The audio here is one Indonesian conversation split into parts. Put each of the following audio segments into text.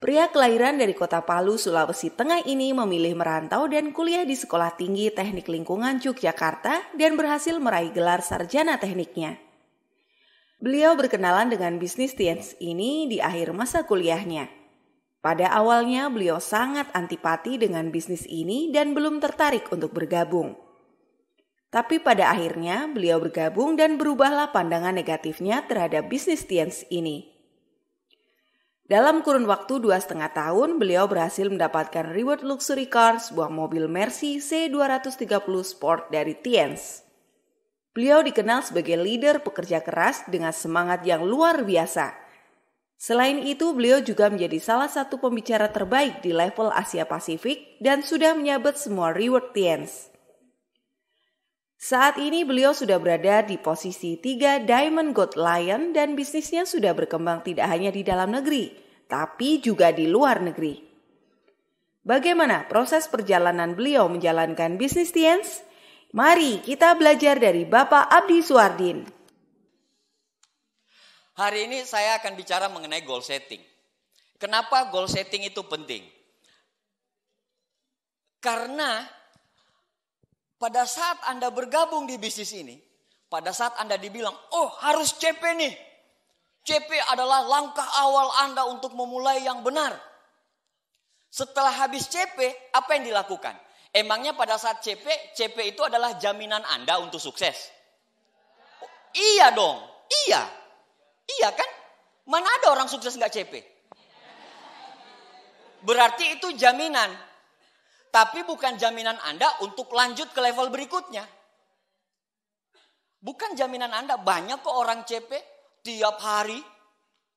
Pria kelahiran dari kota Palu, Sulawesi Tengah ini memilih merantau dan kuliah di Sekolah Tinggi Teknik Lingkungan Yogyakarta dan berhasil meraih gelar sarjana tekniknya. Beliau berkenalan dengan bisnis TNS ini di akhir masa kuliahnya. Pada awalnya beliau sangat antipati dengan bisnis ini dan belum tertarik untuk bergabung. Tapi pada akhirnya beliau bergabung dan berubahlah pandangan negatifnya terhadap bisnis TNS ini. Dalam kurun waktu 2,5 tahun, beliau berhasil mendapatkan reward luxury car, sebuah mobil Mercy C230 Sport dari TNS. Beliau dikenal sebagai leader pekerja keras dengan semangat yang luar biasa. Selain itu, beliau juga menjadi salah satu pembicara terbaik di level Asia Pasifik dan sudah menyabet semua reward TNS. Saat ini beliau sudah berada di posisi 3 Diamond Gold Lion dan bisnisnya sudah berkembang tidak hanya di dalam negeri, tapi juga di luar negeri. Bagaimana proses perjalanan beliau menjalankan bisnis TNS? Mari kita belajar dari Bapak Abdi Suardin. Hari ini saya akan bicara mengenai goal setting. Kenapa goal setting itu penting? Karena pada saat Anda bergabung di bisnis ini, pada saat Anda dibilang, oh harus CP nih. CP adalah langkah awal Anda untuk memulai yang benar. Setelah habis CP, apa yang dilakukan? Emangnya pada saat CP itu adalah jaminan Anda untuk sukses? Oh, iya dong, iya. Iya kan? Mana ada orang sukses nggak CP? Berarti itu jaminan. Tapi bukan jaminan Anda untuk lanjut ke level berikutnya. Bukan jaminan Anda. Banyak kok orang CP tiap hari.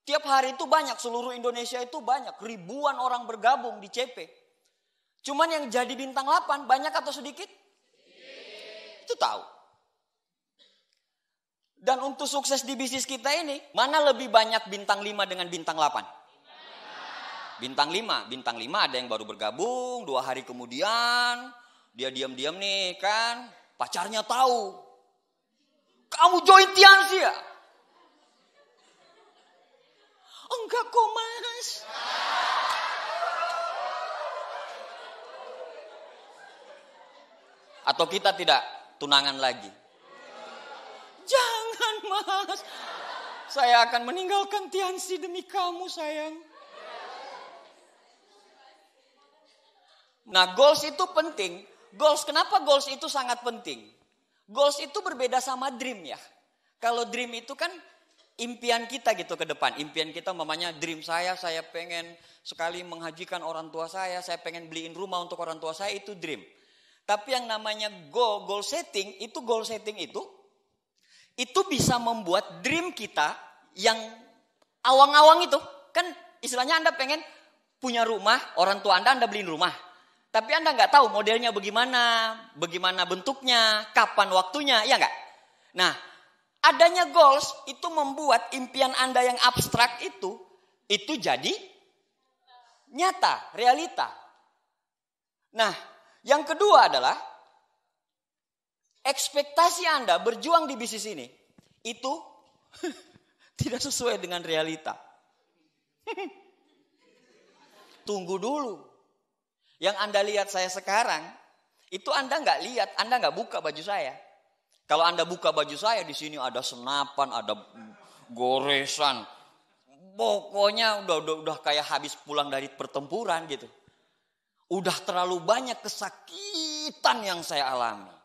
Tiap hari itu banyak. Seluruh Indonesia itu banyak. Ribuan orang bergabung di CP. Cuman yang jadi bintang 8 banyak atau sedikit? Itu tahu. Dan untuk sukses di bisnis kita ini, mana lebih banyak bintang 5 dengan bintang 8? Bintang 5 ada yang baru bergabung, 2 hari kemudian dia diam-diam nih kan, pacarnya tahu. Kamu join TNS ya? Enggak kok mas. Atau kita tidak tunangan lagi? Jangan mas, saya akan meninggalkan TNS demi kamu sayang. Nah, goals itu penting. Kenapa goals itu sangat penting? Goals itu berbeda sama dream ya. Kalau dream itu kan impian kita gitu ke depan. Impian kita mamanya dream saya pengen sekali menghajikan orang tua saya pengen beliin rumah untuk orang tua saya, itu dream. Tapi yang namanya goal setting itu bisa membuat dream kita yang awang-awang itu. Kan istilahnya Anda pengen punya rumah, orang tua Anda beliin rumah. Tapi Anda nggak tahu modelnya bagaimana bentuknya, kapan waktunya, ya nggak? Nah, adanya goals itu membuat impian Anda yang abstrak itu jadi nyata, realita. Nah, yang kedua adalah ekspektasi Anda berjuang di bisnis ini itu tidak sesuai dengan realita. Tunggu dulu. Yang Anda lihat saya sekarang, itu Anda nggak lihat, Anda nggak buka baju saya. Kalau Anda buka baju saya, di sini ada senapan, ada goresan. Pokoknya udah kayak habis pulang dari pertempuran gitu. Udah terlalu banyak kesakitan yang saya alami.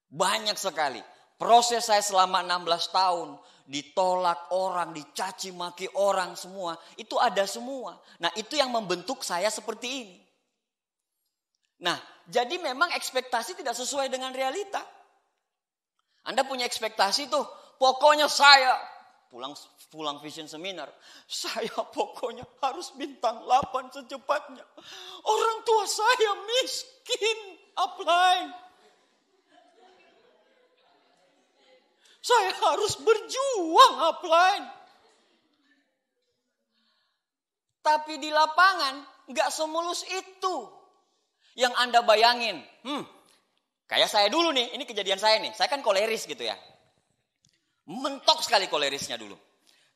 Banyak sekali. Proses saya selama 16 tahun, ditolak orang, dicaci maki orang semua, itu ada semua. Nah, itu yang membentuk saya seperti ini. Nah, jadi memang ekspektasi tidak sesuai dengan realita. Anda punya ekspektasi tuh, pokoknya saya pulang vision seminar, saya pokoknya harus bintang 8 secepatnya. Orang tua saya miskin, apply. Saya harus berjuang apply. Tapi di lapangan gak semulus itu. Yang Anda bayangin. Kayak saya dulu nih, ini kejadian saya nih. Saya kan koleris gitu ya. Mentok sekali kolerisnya dulu.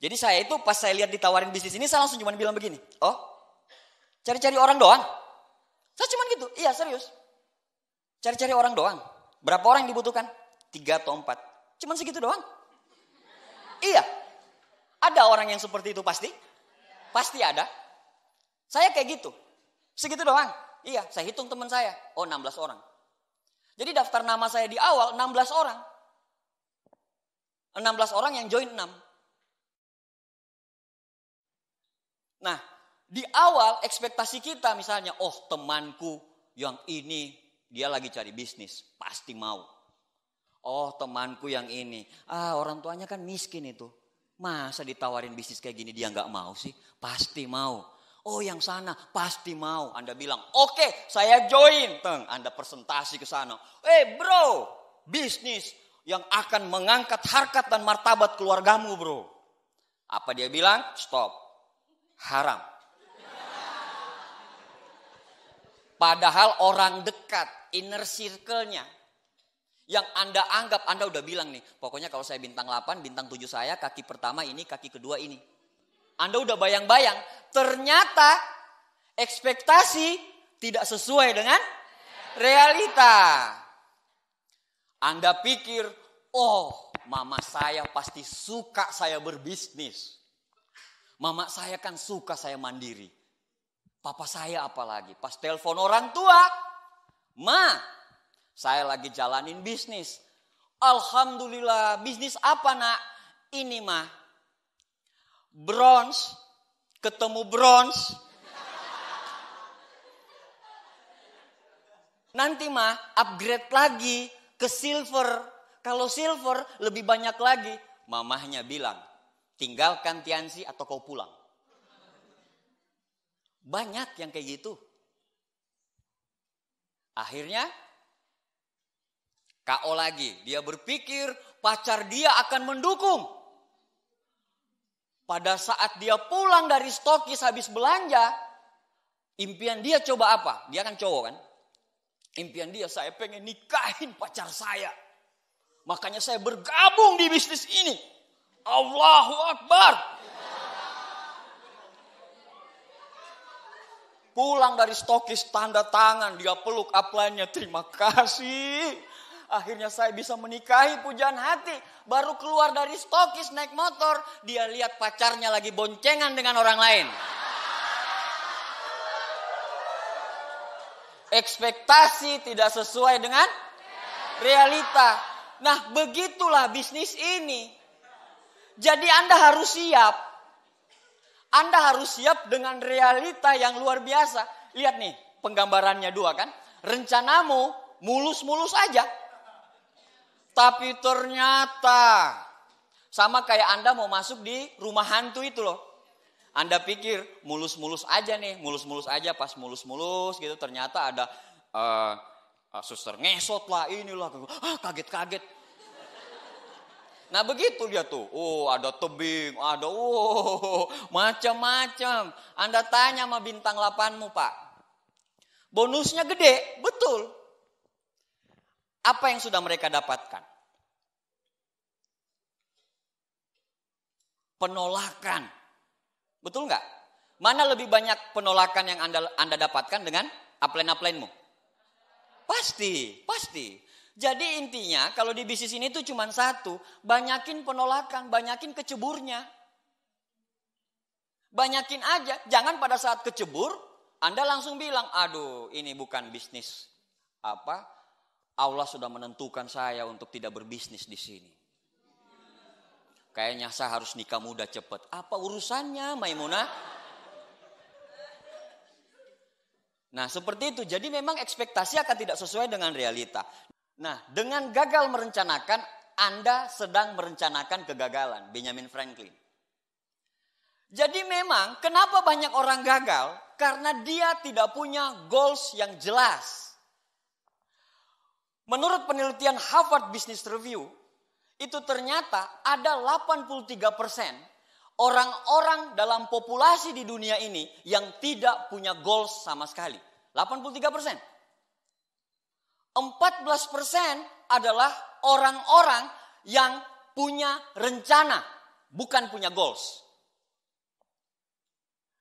Jadi saya itu pas saya lihat ditawarin bisnis ini, saya langsung cuma bilang begini. Oh, cari-cari orang doang? Saya cuma gitu, iya serius. Cari-cari orang doang. Berapa orang yang dibutuhkan? 3 atau 4. Cuman segitu doang. Iya. Ada orang yang seperti itu pasti? Pasti ada. Saya kayak gitu. Segitu doang. Iya, saya hitung teman saya. Oh, 16 orang. Jadi daftar nama saya di awal 16 orang. 16 orang yang join 6. Nah, di awal ekspektasi kita misalnya, oh temanku yang ini dia lagi cari bisnis, pasti mau. Oh temanku yang ini, orang tuanya kan miskin itu. Masa ditawarin bisnis kayak gini dia nggak mau sih? Pasti mau. Oh yang sana pasti mau. Anda bilang, oke, saya join. Anda presentasi ke sana. Bro, bisnis yang akan mengangkat harkat dan martabat keluargamu bro. Apa dia bilang? Stop. Haram. Padahal orang dekat, inner circle-nya. Yang Anda anggap, Anda udah bilang nih. Pokoknya kalau saya bintang 8, bintang 7 saya, kaki pertama ini, kaki kedua ini. Anda udah bayang-bayang. Ternyata ekspektasi tidak sesuai dengan realita. Anda pikir, oh mama saya pasti suka saya berbisnis. Mama saya kan suka saya mandiri. Papa saya apalagi. Pas telepon orang tua. Ma, saya lagi jalanin bisnis. Alhamdulillah, bisnis apa nak? Ini mah. Bronze, ketemu bronze. Nanti mah upgrade lagi ke silver. Kalau silver lebih banyak lagi. Mamahnya bilang, tinggalkan Tiansi atau kau pulang. Banyak yang kayak gitu. Akhirnya KO lagi. Dia berpikir pacar dia akan mendukung. Pada saat dia pulang dari stokis habis belanja. Impian dia coba apa? Dia kan cowok kan. Impian dia, saya pengen nikahin pacar saya. Makanya saya bergabung di bisnis ini. Allahu Akbar. Pulang dari stokis tanda tangan, dia peluk upline-nya, terima kasih. Akhirnya saya bisa menikahi pujaan hati. Baru keluar dari stokis naik motor, dia lihat pacarnya lagi boncengan dengan orang lain. Ekspektasi tidak sesuai dengan realita. Nah, begitulah bisnis ini. Jadi Anda harus siap. Anda harus siap dengan realita yang luar biasa. Lihat nih, penggambarannya 2 kan. Rencanamu mulus-mulus aja. Tapi ternyata sama kayak Anda mau masuk di rumah hantu itu loh. Anda pikir mulus-mulus aja nih, mulus-mulus aja, pas mulus-mulus gitu ternyata ada suster ngesot lah, inilah, kaget-kaget. Nah begitu dia tuh, ada tebing, ada macam-macam. Anda tanya sama bintang 8-mu Pak, bonusnya gede, betul. Apa yang sudah mereka dapatkan? Penolakan. Betul nggak? Mana lebih banyak penolakan yang Anda dapatkan dengan upline-upline-mu? Pasti. Jadi intinya kalau di bisnis ini tuh cuma satu, banyakin penolakan, banyakin keceburnya. Banyakin aja, jangan pada saat kecebur Anda langsung bilang, aduh ini bukan bisnis Allah sudah menentukan saya untuk tidak berbisnis di sini. Kayaknya saya harus nikah muda cepat. Apa urusannya Maimunah? Nah seperti itu. Jadi memang ekspektasi akan tidak sesuai dengan realita. Nah dengan gagal merencanakan, Anda sedang merencanakan kegagalan. Benjamin Franklin. Jadi memang kenapa banyak orang gagal? Karena dia tidak punya goals yang jelas. Menurut penelitian Harvard Business Review, itu ternyata ada 83% orang-orang dalam populasi di dunia ini yang tidak punya goals sama sekali. 83%. 14% adalah orang-orang yang punya rencana. bukan punya goals.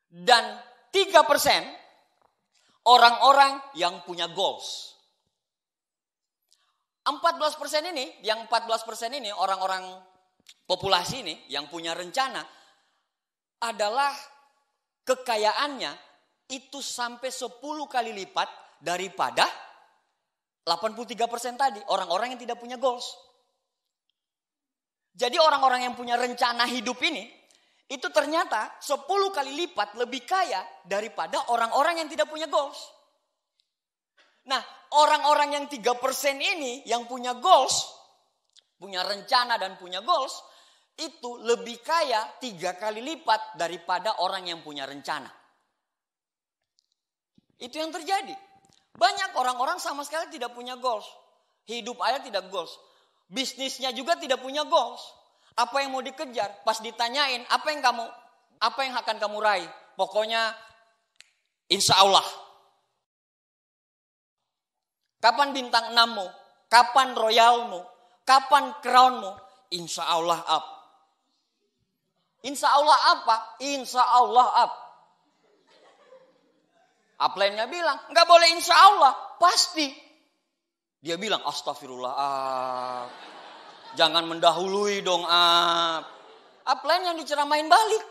Dan 3% orang-orang yang punya goals. 14% ini orang-orang populasi ini yang punya rencana adalah kekayaannya itu sampai 10 kali lipat daripada 83% tadi, orang-orang yang tidak punya goals. Jadi orang-orang yang punya rencana hidup ini, itu ternyata 10 kali lipat lebih kaya daripada orang-orang yang tidak punya goals. Nah, orang-orang yang 3% ini, yang punya goals, punya rencana dan punya goals, itu lebih kaya 3 kali lipat daripada orang yang punya rencana. Itu yang terjadi. Banyak orang-orang sama sekali tidak punya goals. Hidup aja tidak goals. Bisnisnya juga tidak punya goals. Apa yang mau dikejar? Pas ditanyain, apa yang akan kamu raih? Pokoknya insya Allah. Kapan bintang 6-mu? Kapan royalmu? Kapan crownmu? Insya Allah up. Insya Allah apa? Insya Allah up. Upline-nya bilang, nggak boleh insya Allah. Pasti. Dia bilang, astagfirullah up. Jangan mendahului dong up. Upline yang diceramain balik.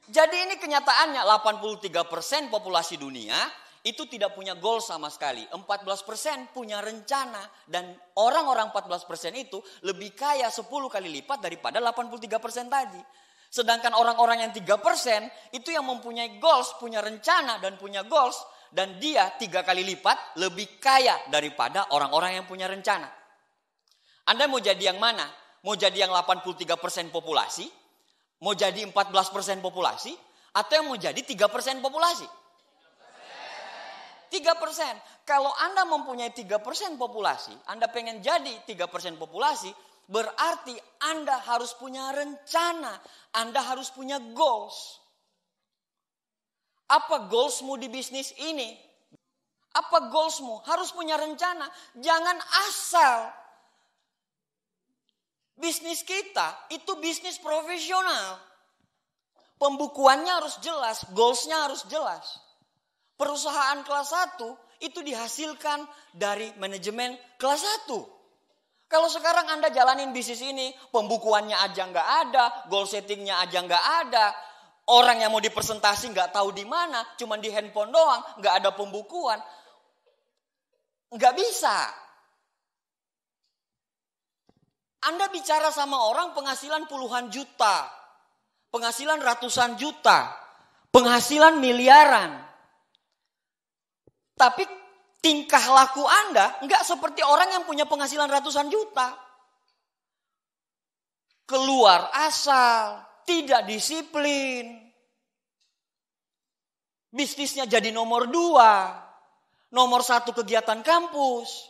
Jadi ini kenyataannya 83% populasi dunia itu tidak punya goal sama sekali. 14% punya rencana. Dan orang-orang 14% itu lebih kaya 10 kali lipat daripada 83% tadi. Sedangkan orang-orang yang 3% itu yang mempunyai goals, punya rencana dan punya goals. Dan dia 3 kali lipat lebih kaya daripada orang-orang yang punya rencana. Anda mau jadi yang mana? Mau jadi yang 83% populasi? Mau jadi 14% populasi? Atau yang mau jadi 3% populasi? 3%. Kalau Anda mempunyai 3% populasi, Anda pengen jadi 3% populasi, berarti Anda harus punya rencana. Anda harus punya goals. Apa goalsmu di bisnis ini? Apa goalsmu? Harus punya rencana. Jangan asal. Bisnis kita itu bisnis profesional. Pembukuannya harus jelas, goalsnya harus jelas. Perusahaan kelas 1 itu dihasilkan dari manajemen kelas 1. Kalau sekarang Anda jalanin bisnis ini, pembukuannya aja nggak ada, goal settingnya aja nggak ada, orang yang mau dipresentasi nggak tahu di mana, cuma di handphone doang, nggak ada pembukuan, nggak bisa. Anda bicara sama orang penghasilan puluhan juta, penghasilan ratusan juta, penghasilan miliaran, tapi tingkah laku Anda nggak seperti orang yang punya penghasilan ratusan juta. Keluar asal, tidak disiplin. Bisnisnya jadi nomor 2. Nomor 1 kegiatan kampus.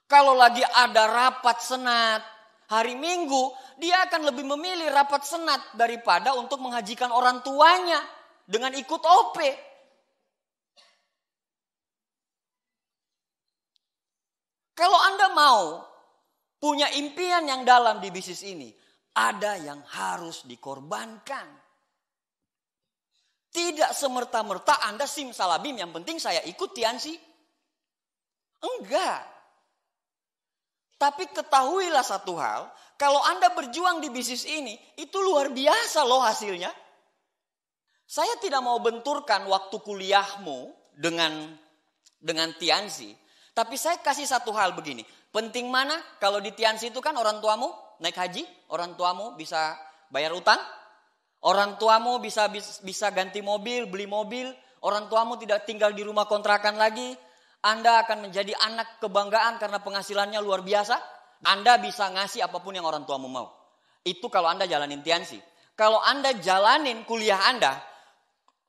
Kalau lagi ada rapat senat hari Minggu, dia akan lebih memilih rapat senat daripada untuk menghajikan orang tuanya dengan ikut OP. Kalau Anda mau punya impian yang dalam di bisnis ini, ada yang harus dikorbankan. Tidak semerta-merta Anda simsalabim, yang penting saya ikut Tiansi. Enggak. Tapi ketahuilah satu hal, kalau Anda berjuang di bisnis ini, itu luar biasa loh hasilnya. Saya tidak mau benturkan waktu kuliahmu dengan Tiansi. Tapi saya kasih satu hal begini. Penting mana? Kalau di Tiansi itu kan orang tuamu naik haji. Orang tuamu bisa bayar utang. Orang tuamu bisa ganti mobil, beli mobil. Orang tuamu tidak tinggal di rumah kontrakan lagi. Anda akan menjadi anak kebanggaan karena penghasilannya luar biasa. Anda bisa ngasih apapun yang orang tuamu mau. Itu kalau Anda jalanin Tiansi. Kalau Anda jalanin kuliah Anda,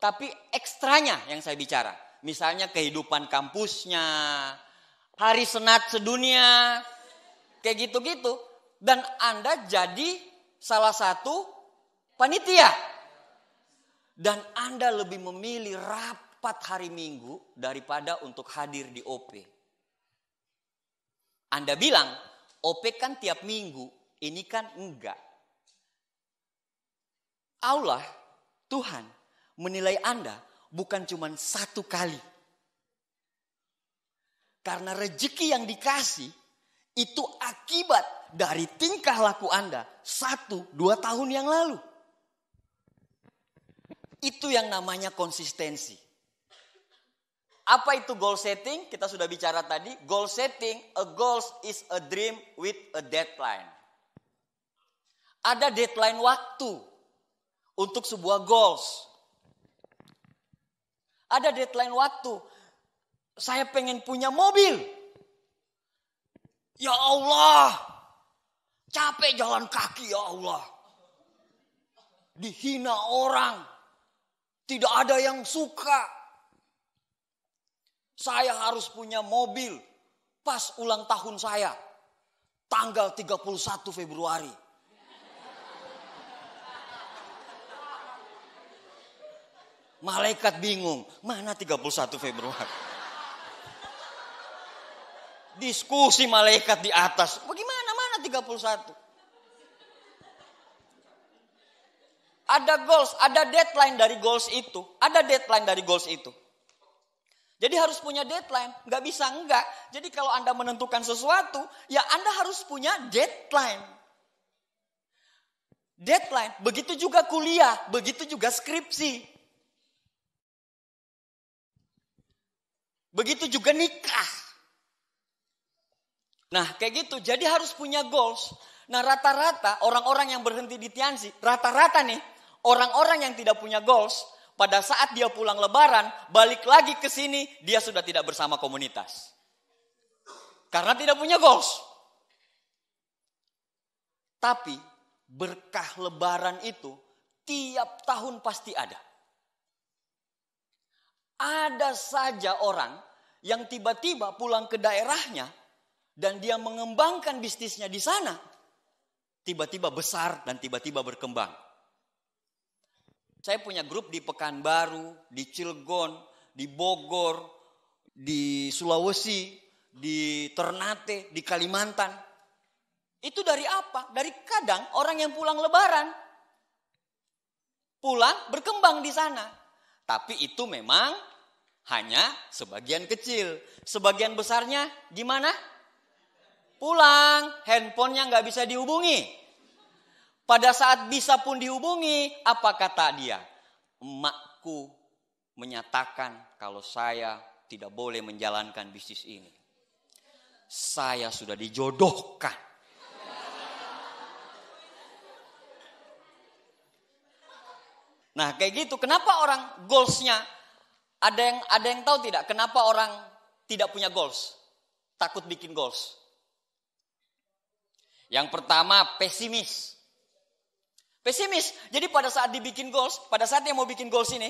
tapi ekstranya yang saya bicara. Misalnya kehidupan kampusnya, hari senat sedunia, kayak gitu-gitu. Dan Anda jadi salah satu panitia. Dan Anda lebih memilih rapat hari Minggu daripada untuk hadir di OP. Anda bilang, OP kan tiap minggu, ini kan enggak. Allah, Tuhan menilai Anda bukan cuma satu kali. Karena rezeki yang dikasih itu akibat dari tingkah laku Anda 1-2 tahun yang lalu. Itu yang namanya konsistensi. Apa itu goal setting? Kita sudah bicara tadi. Goal setting, a goal is a dream with a deadline. Ada deadline waktu untuk sebuah goals. Ada deadline waktu. Saya pengen punya mobil. Ya Allah, capek jalan kaki ya Allah. Dihina orang, tidak ada yang suka. Saya harus punya mobil pas ulang tahun saya, tanggal 31 Februari. Malaikat bingung, mana 31 Februari? Diskusi malaikat di atas, bagaimana mana 31? Ada goals, ada deadline dari goals itu. Ada deadline dari goals itu. Jadi harus punya deadline, nggak bisa enggak. Jadi kalau Anda menentukan sesuatu, ya Anda harus punya deadline. Deadline, begitu juga kuliah, begitu juga skripsi. Begitu juga nikah. Nah kayak gitu, jadi harus punya goals. Nah rata-rata orang-orang yang berhenti di Tianzi, rata-rata nih, orang-orang yang tidak punya goals, pada saat dia pulang lebaran, balik lagi ke sini, dia sudah tidak bersama komunitas. Karena tidak punya goals. Tapi berkah lebaran itu tiap tahun pasti ada. Ada saja orang yang tiba-tiba pulang ke daerahnya dan dia mengembangkan bisnisnya di sana. Tiba-tiba besar dan tiba-tiba berkembang. Saya punya grup di Pekanbaru, di Cilegon, di Bogor, di Sulawesi, di Ternate, di Kalimantan. Itu dari apa? Dari kadang orang yang pulang lebaran. Pulang berkembang di sana. Tapi itu memang hanya sebagian kecil. Sebagian besarnya gimana? Pulang, handphonenya nggak bisa dihubungi. Pada saat bisa pun dihubungi, apa kata dia? Emakku menyatakan kalau saya tidak boleh menjalankan bisnis ini. Saya sudah dijodohkan. Nah kayak gitu, kenapa orang goalsnya, ada yang tahu tidak? Kenapa orang tidak punya goals? Takut bikin goals. Yang pertama pesimis. Pesimis. Jadi pada saat dibikin goals, pada saat dia mau bikin goals ini,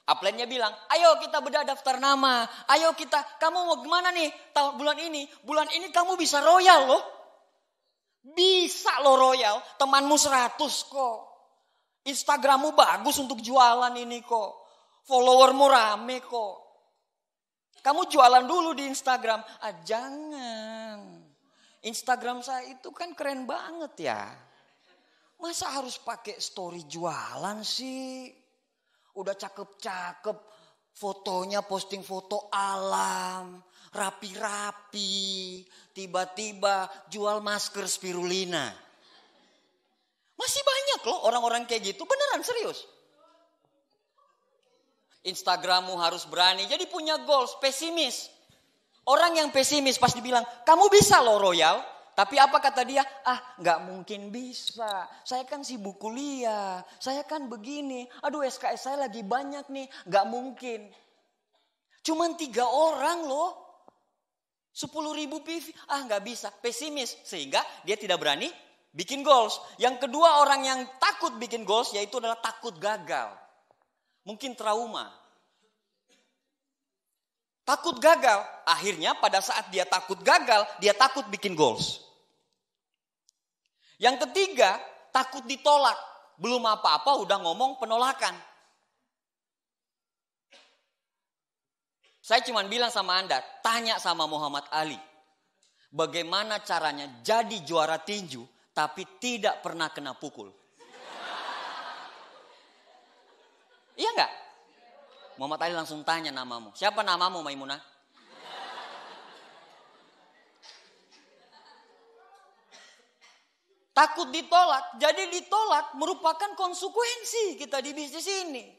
upline-nya bilang, ayo kita bedah daftar nama. Ayo kita, kamu mau gimana nih tahun bulan ini? Bulan ini kamu bisa royal loh. Bisa loh royal. Temanmu 100 kok. Instagrammu bagus untuk jualan ini kok. Followermu rame kok. Kamu jualan dulu di Instagram. Ah jangan. Instagram saya itu kan keren banget ya. Masa harus pakai story jualan sih? Udah cakep-cakep, fotonya posting foto alam, rapi-rapi, tiba-tiba jual masker spirulina. Masih banyak loh orang-orang kayak gitu, beneran serius. Instagrammu harus berani, jadi punya goals, pesimis. Orang yang pesimis pasti bilang, kamu bisa loh royal. Tapi apa kata dia? Ah gak mungkin bisa. Saya kan sibuk kuliah. Saya kan begini. Aduh SKS saya lagi banyak nih. Gak mungkin. Cuman 3 orang loh. 10.000 PV. Ah gak bisa. Pesimis. Sehingga dia tidak berani bikin goals. Yang kedua orang yang takut bikin goals yaitu adalah takut gagal. Mungkin trauma. Takut gagal. Akhirnya pada saat dia takut gagal, dia takut bikin goals. Yang ketiga, takut ditolak. Belum apa-apa udah ngomong penolakan. Saya cuma bilang sama Anda, tanya sama Muhammad Ali. Bagaimana caranya jadi juara tinju tapi tidak pernah kena pukul? Iya enggak? Muhammad Ali langsung tanya namamu. Siapa namamu, Maimunah? Takut ditolak. Jadi ditolak merupakan konsekuensi kita di bisnis ini.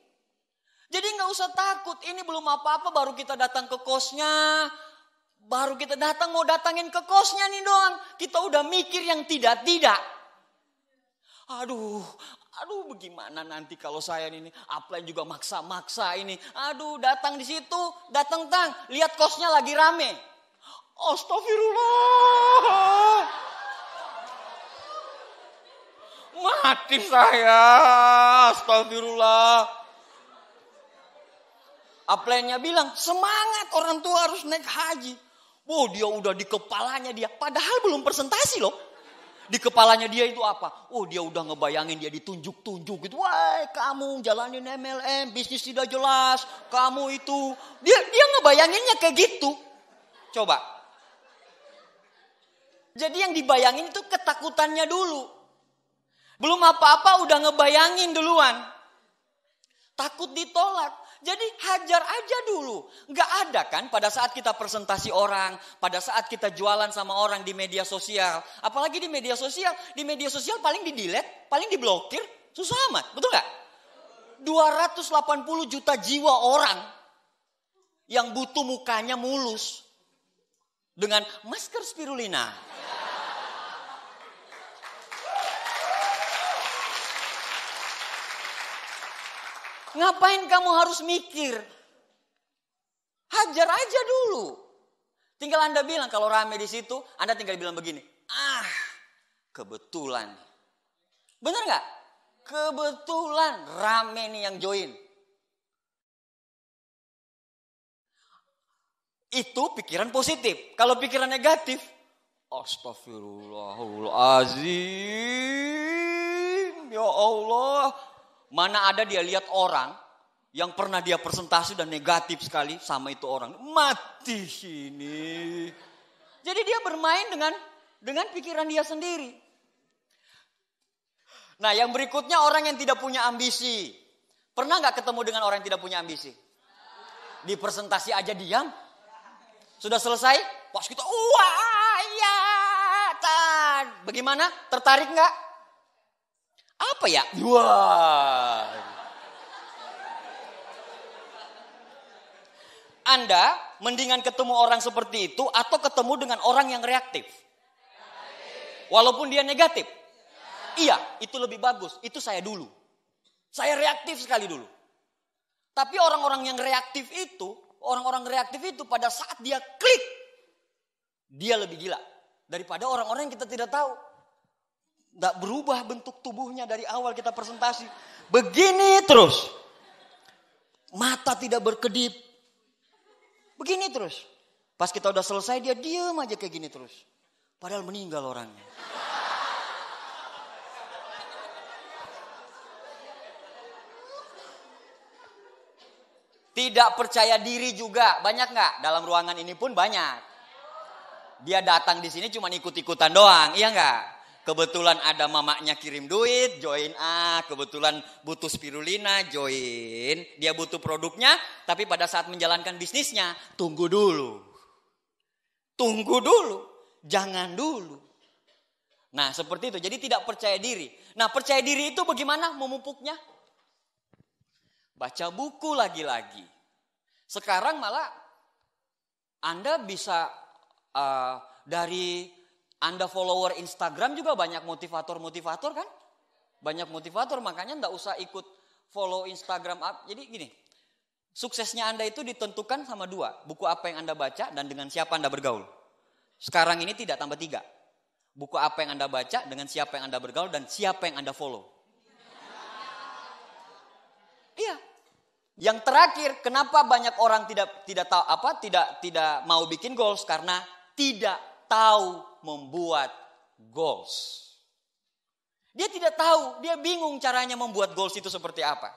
Jadi nggak usah takut. Ini belum apa-apa baru kita datang ke kosnya. Baru kita datang mau datangin ke kosnya nih doang. Kita udah mikir yang tidak-tidak. Aduh bagaimana nanti kalau saya ini apply juga maksa-maksa ini. Aduh datang di situ, datang lihat kosnya lagi rame. Astagfirullah. Mati saya, astagfirullah. Apply-nya bilang, semangat orang tua harus naik haji. Oh dia udah di kepalanya dia, padahal belum presentasi loh. Di kepalanya dia itu apa? Oh dia udah ngebayangin dia ditunjuk-tunjuk gitu. Wah kamu jalanin MLM, bisnis tidak jelas. Kamu itu, dia ngebayanginnya kayak gitu. Coba. Jadi yang dibayangin itu ketakutannya dulu. Belum apa-apa udah ngebayangin duluan. Takut ditolak. Jadi hajar aja dulu. Nggak ada kan pada saat kita presentasi orang. Pada saat kita jualan sama orang di media sosial. Apalagi di media sosial. Di media sosial paling di-delete, paling diblokir. Susah amat, betul nggak? 280 juta jiwa orang. Yang butuh mukanya mulus. Dengan masker spirulina. Ngapain kamu harus mikir? Hajar aja dulu. Tinggal Anda bilang kalau rame di situ, Anda tinggal bilang begini. Kebetulan. Benar nggak? Kebetulan rame nih yang join. Itu pikiran positif. Kalau pikiran negatif, astagfirullahaladzim. Ya Allah. Mana ada dia lihat orang yang pernah dia presentasi dan negatif sekali sama itu orang. Mati sini. Jadi dia bermain dengan pikiran dia sendiri. Nah yang berikutnya orang yang tidak punya ambisi. Pernah gak ketemu dengan orang yang tidak punya ambisi? Di presentasi aja diam. Sudah selesai? Pas kita, wah ya. Bagaimana? Tertarik gak? Apa ya? Wah. Anda mendingan ketemu orang seperti itu atau ketemu dengan orang yang reaktif? Walaupun dia negatif? Iya, itu lebih bagus. Itu saya dulu. Saya reaktif sekali dulu. Tapi orang-orang yang reaktif itu, pada saat dia klik, dia lebih gila daripada orang-orang yang kita tidak tahu. Nggak berubah bentuk tubuhnya dari awal kita presentasi. Begini terus. Mata tidak berkedip. Begini terus. Pas kita udah selesai dia diam aja kayak gini terus. Padahal meninggal orangnya. Tidak percaya diri juga. Banyak nggak? Dalam ruangan ini pun banyak. Dia datang di sini cuma ikut-ikutan doang. Iya nggak? Kebetulan ada mamanya kirim duit, join kebetulan butuh spirulina, join. Dia butuh produknya, tapi pada saat menjalankan bisnisnya, tunggu dulu. Tunggu dulu, jangan dulu. Nah seperti itu, jadi tidak percaya diri. Nah percaya diri itu bagaimana memupuknya? Baca buku lagi-lagi. Sekarang malah Anda bisa dari Anda follower Instagram juga banyak motivator-motivator kan? Banyak motivator, makanya enggak usah ikut follow Instagram. Jadi gini, suksesnya Anda itu ditentukan sama dua. Buku apa yang Anda baca dan dengan siapa Anda bergaul. Sekarang ini tidak tambah 3. Buku apa yang Anda baca, dengan siapa yang Anda bergaul, dan siapa yang Anda follow. Iya. Yang terakhir, kenapa banyak orang tidak mau bikin goals? Karena tidak tahu membuat goals. Dia tidak tahu, dia bingung caranya membuat goals itu seperti apa.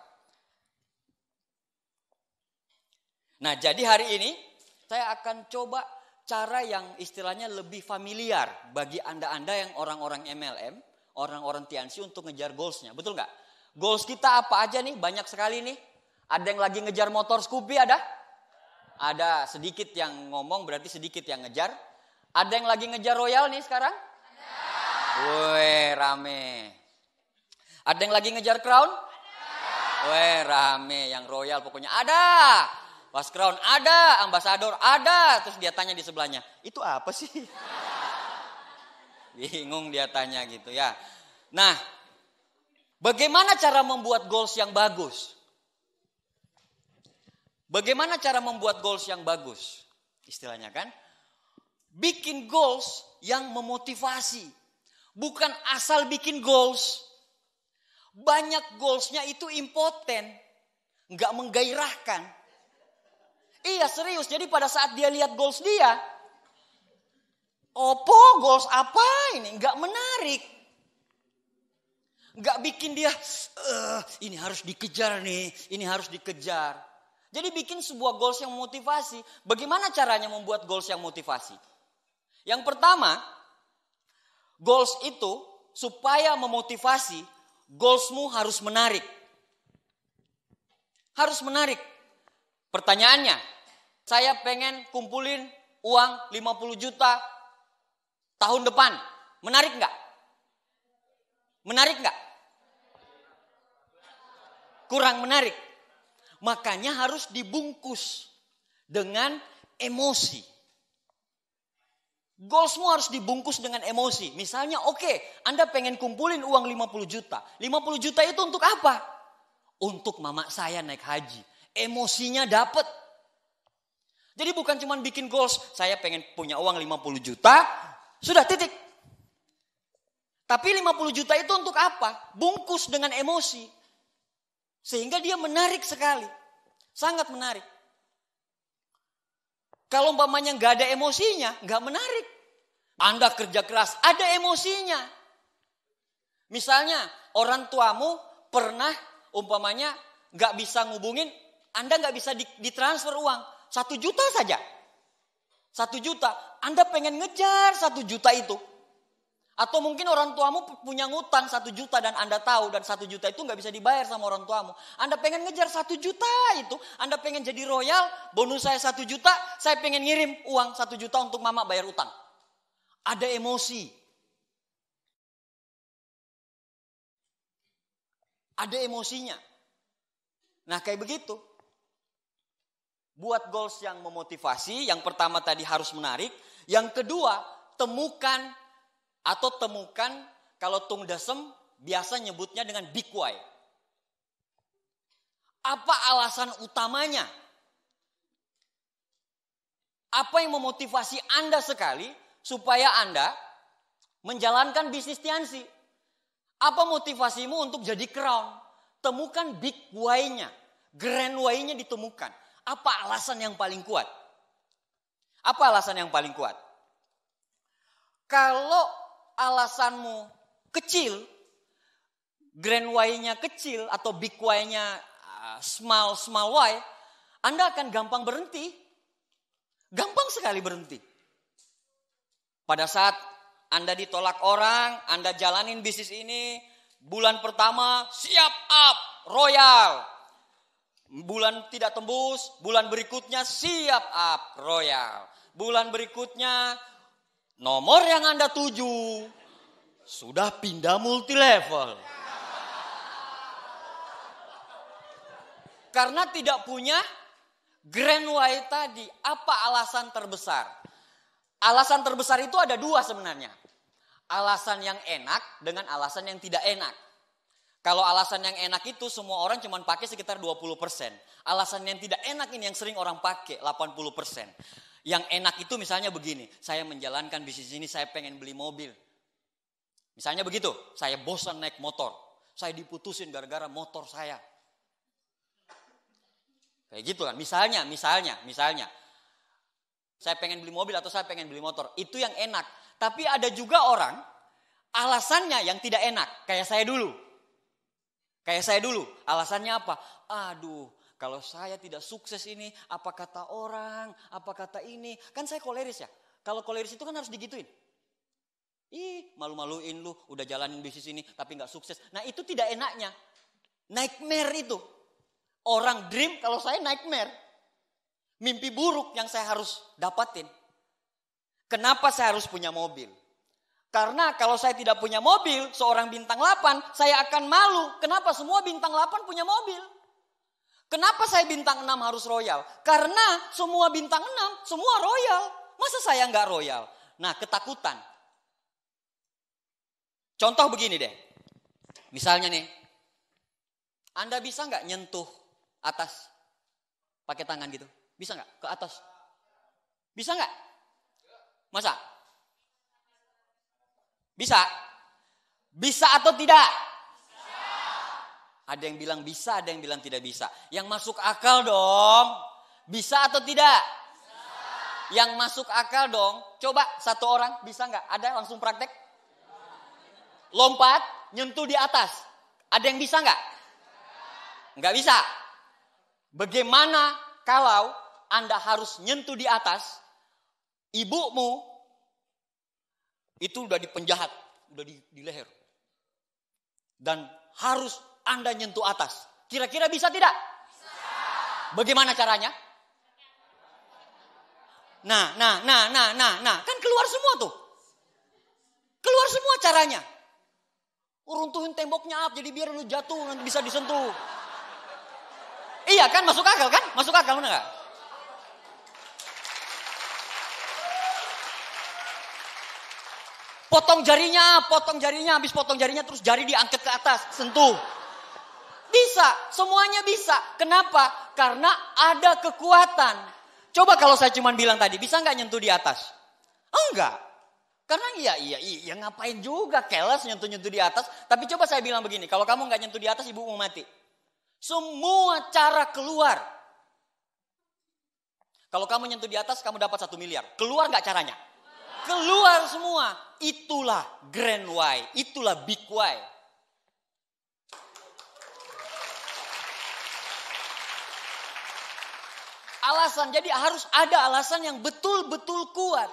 Nah, jadi hari ini saya akan coba cara yang istilahnya lebih familiar bagi Anda-Anda yang orang-orang MLM, orang-orang TNC untuk ngejar goalsnya. Betul nggak? Goals kita apa aja nih? Banyak sekali nih. Ada yang lagi ngejar motor Scoopy ada? Ada, sedikit yang ngomong berarti sedikit yang ngejar. Ada yang lagi ngejar Royal nih sekarang? Ada. Wih, rame. Ada yang lagi ngejar Crown? Ada. Wih, rame. Yang Royal pokoknya ada. Pas Crown ada, Ambassador ada. Terus dia tanya di sebelahnya, itu apa sih? Bingung dia tanya gitu ya. Nah, bagaimana cara membuat goals yang bagus? Bagaimana cara membuat goals yang bagus? Istilahnya kan, bikin goals yang memotivasi. Bukan asal bikin goals. Banyak goalsnya itu impoten. Nggak menggairahkan. Iya serius, jadi pada saat dia lihat goals dia, goals apa ini? Nggak menarik. Nggak bikin dia, ini harus dikejar nih, ini harus dikejar. Jadi bikin sebuah goals yang memotivasi. Bagaimana caranya membuat goals yang motivasi? Yang pertama, goals itu supaya memotivasi, goalsmu harus menarik. Harus menarik. Pertanyaannya, saya pengen kumpulin uang 50 juta tahun depan. Menarik nggak? Menarik nggak? Kurang menarik. Makanya harus dibungkus dengan emosi. Goalsmu harus dibungkus dengan emosi. Misalnya Anda pengen kumpulin uang 50 juta. 50 juta itu untuk apa? Untuk mama saya naik haji. Emosinya dapat. Jadi bukan cuma bikin goals, saya pengen punya uang 50 juta, sudah titik. Tapi 50 juta itu untuk apa? Bungkus dengan emosi. Sehingga dia menarik sekali. Sangat menarik. Kalau umpamanya nggak ada emosinya, nggak menarik. Anda kerja keras, ada emosinya. Misalnya orang tuamu pernah umpamanya nggak bisa ngubungin, Anda nggak bisa ditransfer uang 1 juta saja. 1 juta, Anda pengen ngejar 1 juta itu. Atau mungkin orang tuamu punya ngutang 1 juta dan Anda tahu dan 1 juta itu nggak bisa dibayar sama orang tuamu. Anda pengen ngejar 1 juta itu. Anda pengen jadi royal, bonus saya 1 juta, saya pengen ngirim uang 1 juta untuk mama bayar utang. Ada emosi. Ada emosinya. Nah kayak begitu. Buat goals yang memotivasi, yang pertama tadi harus menarik. Yang kedua, temukan kalau Tung Desem biasa nyebutnya dengan big why. Apa alasan utamanya? Apa yang memotivasi Anda sekali supaya Anda menjalankan bisnis TNC? Apa motivasimu untuk jadi crown? Temukan big why-nya, grand why-nya ditemukan. Apa alasan yang paling kuat? Apa alasan yang paling kuat? Kalau alasanmu kecil, grand why-nya kecil atau big why-nya small why, Anda akan gampang berhenti. Gampang sekali berhenti. Pada saat Anda ditolak orang, Anda jalanin bisnis ini, bulan pertama siap up, royal. Bulan tidak tembus, bulan berikutnya siap up, royal. Bulan berikutnya nomor yang Anda tuju sudah pindah multi level. Karena tidak punya grand why tadi. Apa alasan terbesar? Alasan terbesar itu ada 2 sebenarnya. Alasan yang enak dengan alasan yang tidak enak. Kalau alasan yang enak itu semua orang cuma pakai sekitar 20%. Alasan yang tidak enak ini yang sering orang pakai 80%. Yang enak itu misalnya begini, saya menjalankan bisnis ini, saya pengen beli mobil. Misalnya begitu, saya bosan naik motor. Saya diputusin gara-gara motor saya. Kayak gitu kan, misalnya. Saya pengen beli mobil atau saya pengen beli motor. Itu yang enak. Tapi ada juga orang, alasannya yang tidak enak. Kayak saya dulu. Alasannya apa? Aduh, Kalau saya tidak sukses ini, apa kata orang, apa kata ini. Kan saya koleris ya. Kalau koleris itu kan harus digituin. Ih, malu-maluin lu, udah jalanin bisnis ini tapi gak sukses. Nah itu tidak enaknya. Nightmare itu. Orang dream, kalau saya nightmare. Mimpi buruk yang saya harus dapatin. Kenapa saya harus punya mobil? Karena kalau saya tidak punya mobil, seorang bintang 8, saya akan malu. Kenapa semua bintang 8 punya mobil? Kenapa saya bintang 6 harus royal? Karena semua bintang 6, semua royal. Masa saya nggak royal? Nah, ketakutan. Contoh begini deh. Misalnya nih, Anda bisa nggak nyentuh atas pakai tangan gitu? Bisa nggak ke atas? Bisa nggak? Masa? Bisa? Bisa atau tidak? Ada yang bilang bisa, ada yang bilang tidak bisa. Yang masuk akal dong. Bisa atau tidak? Bisa. Yang masuk akal dong. Coba satu orang bisa nggak? Ada langsung praktek? Lompat, nyentuh di atas. Ada yang bisa nggak? Nggak bisa. Bagaimana kalau Anda harus nyentuh di atas, ibumu itu udah di penjahat, udah di leher. Dan harus Anda nyentuh atas. Kira-kira bisa tidak? Bisa. Bagaimana caranya? Nah. Kan keluar semua tuh. Keluar semua caranya. Runtuhin temboknya jadi biar lu jatuh nanti bisa disentuh. Iya kan, masuk akal kan? Masuk akal benar gak? Potong jarinya, habis potong jarinya terus jari diangkat ke atas, sentuh. Bisa, semuanya bisa. Kenapa? Karena ada kekuatan. Coba kalau saya cuma bilang tadi, bisa nggak nyentuh di atas? Enggak. Karena iya ngapain juga keles nyentuh di atas. Tapi coba saya bilang begini, kalau kamu nggak nyentuh di atas, ibu mau mati. Semua cara keluar. Kalau kamu nyentuh di atas, kamu dapat 1 miliar. Keluar nggak caranya? Keluar semua. Itulah grand why. Itulah big why. Alasan. Jadi harus ada alasan yang betul-betul kuat.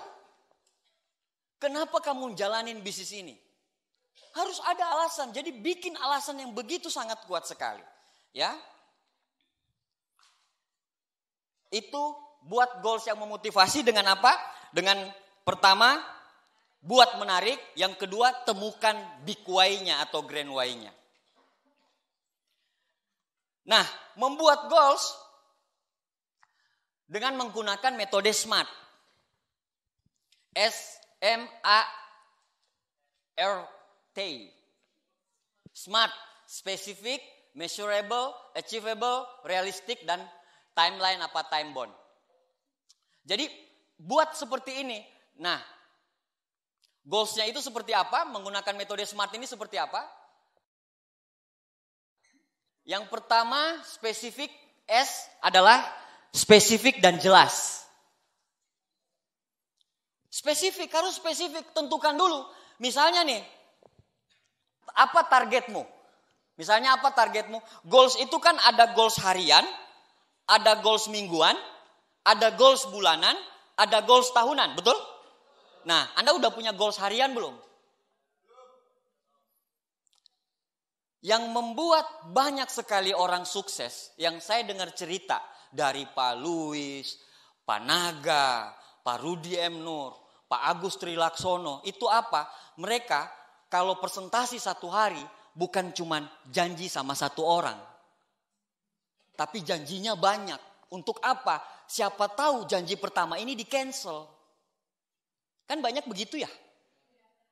Kenapa kamu jalanin bisnis ini? Harus ada alasan. Jadi bikin alasan yang begitu sangat kuat sekali. Ya. Itu buat goals yang memotivasi dengan apa? Dengan pertama, buat menarik. Yang kedua, temukan big why-nya atau grand why-nya. Nah, membuat goals dengan menggunakan metode SMART. S-M-A-R-T. SMART. Specific, measurable, achievable, realistic, dan timeline apa time bound. Jadi, buat seperti ini. Nah, goalsnya itu seperti apa? Menggunakan metode SMART ini seperti apa? Yang pertama, spesifik. S adalah spesifik dan jelas. Spesifik, harus spesifik. Tentukan dulu. Misalnya nih, apa targetmu? Misalnya apa targetmu? Goals itu kan ada goals harian, ada goals mingguan, ada goals bulanan, ada goals tahunan, betul? Nah, Anda udah punya goals harian belum? Yang membuat banyak sekali orang sukses, yang saya dengar cerita dari Pak Luis, Pak Naga, Pak Rudi M. Nur, Pak Agus Trilaksono, itu apa? Mereka kalau presentasi 1 hari bukan cuma janji sama 1 orang. Tapi janjinya banyak. Untuk apa? Siapa tahu janji pertama ini di cancel. Kan banyak begitu ya.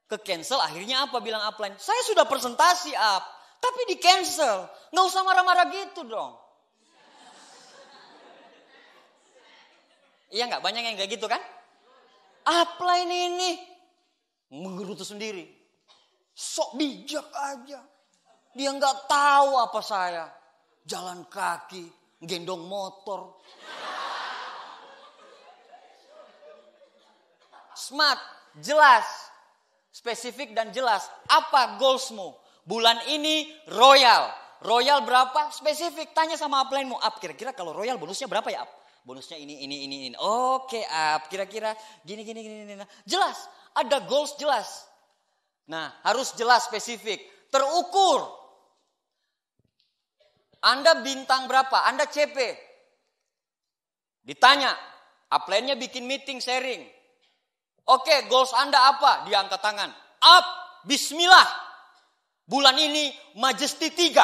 Ke cancel akhirnya apa bilang upline? Saya sudah presentasi up, tapi di cancel. Nggak usah marah-marah gitu dong. Iya nggak? Banyak yang kayak gitu kan? Upline ini menggerutu sendiri. Sok bijak aja. Dia nggak tahu apa saya. Jalan kaki, gendong motor. SMART, jelas, spesifik dan jelas. Apa goalsmu? Bulan ini royal, Royal berapa? Spesifik. Tanya sama upline-mu. Up, kira-kira kalau Royal bonusnya berapa ya, Up? Bonusnya ini. Oke, Up. Kira-kira gini. Jelas. Ada goals jelas. Nah, harus jelas, spesifik. Terukur. Anda bintang berapa? Anda CP. Ditanya. Upline-nya bikin meeting, sharing. Oke, goals Anda apa? Dia angkat tangan. Up, bismillah. Bulan ini Majesty 3.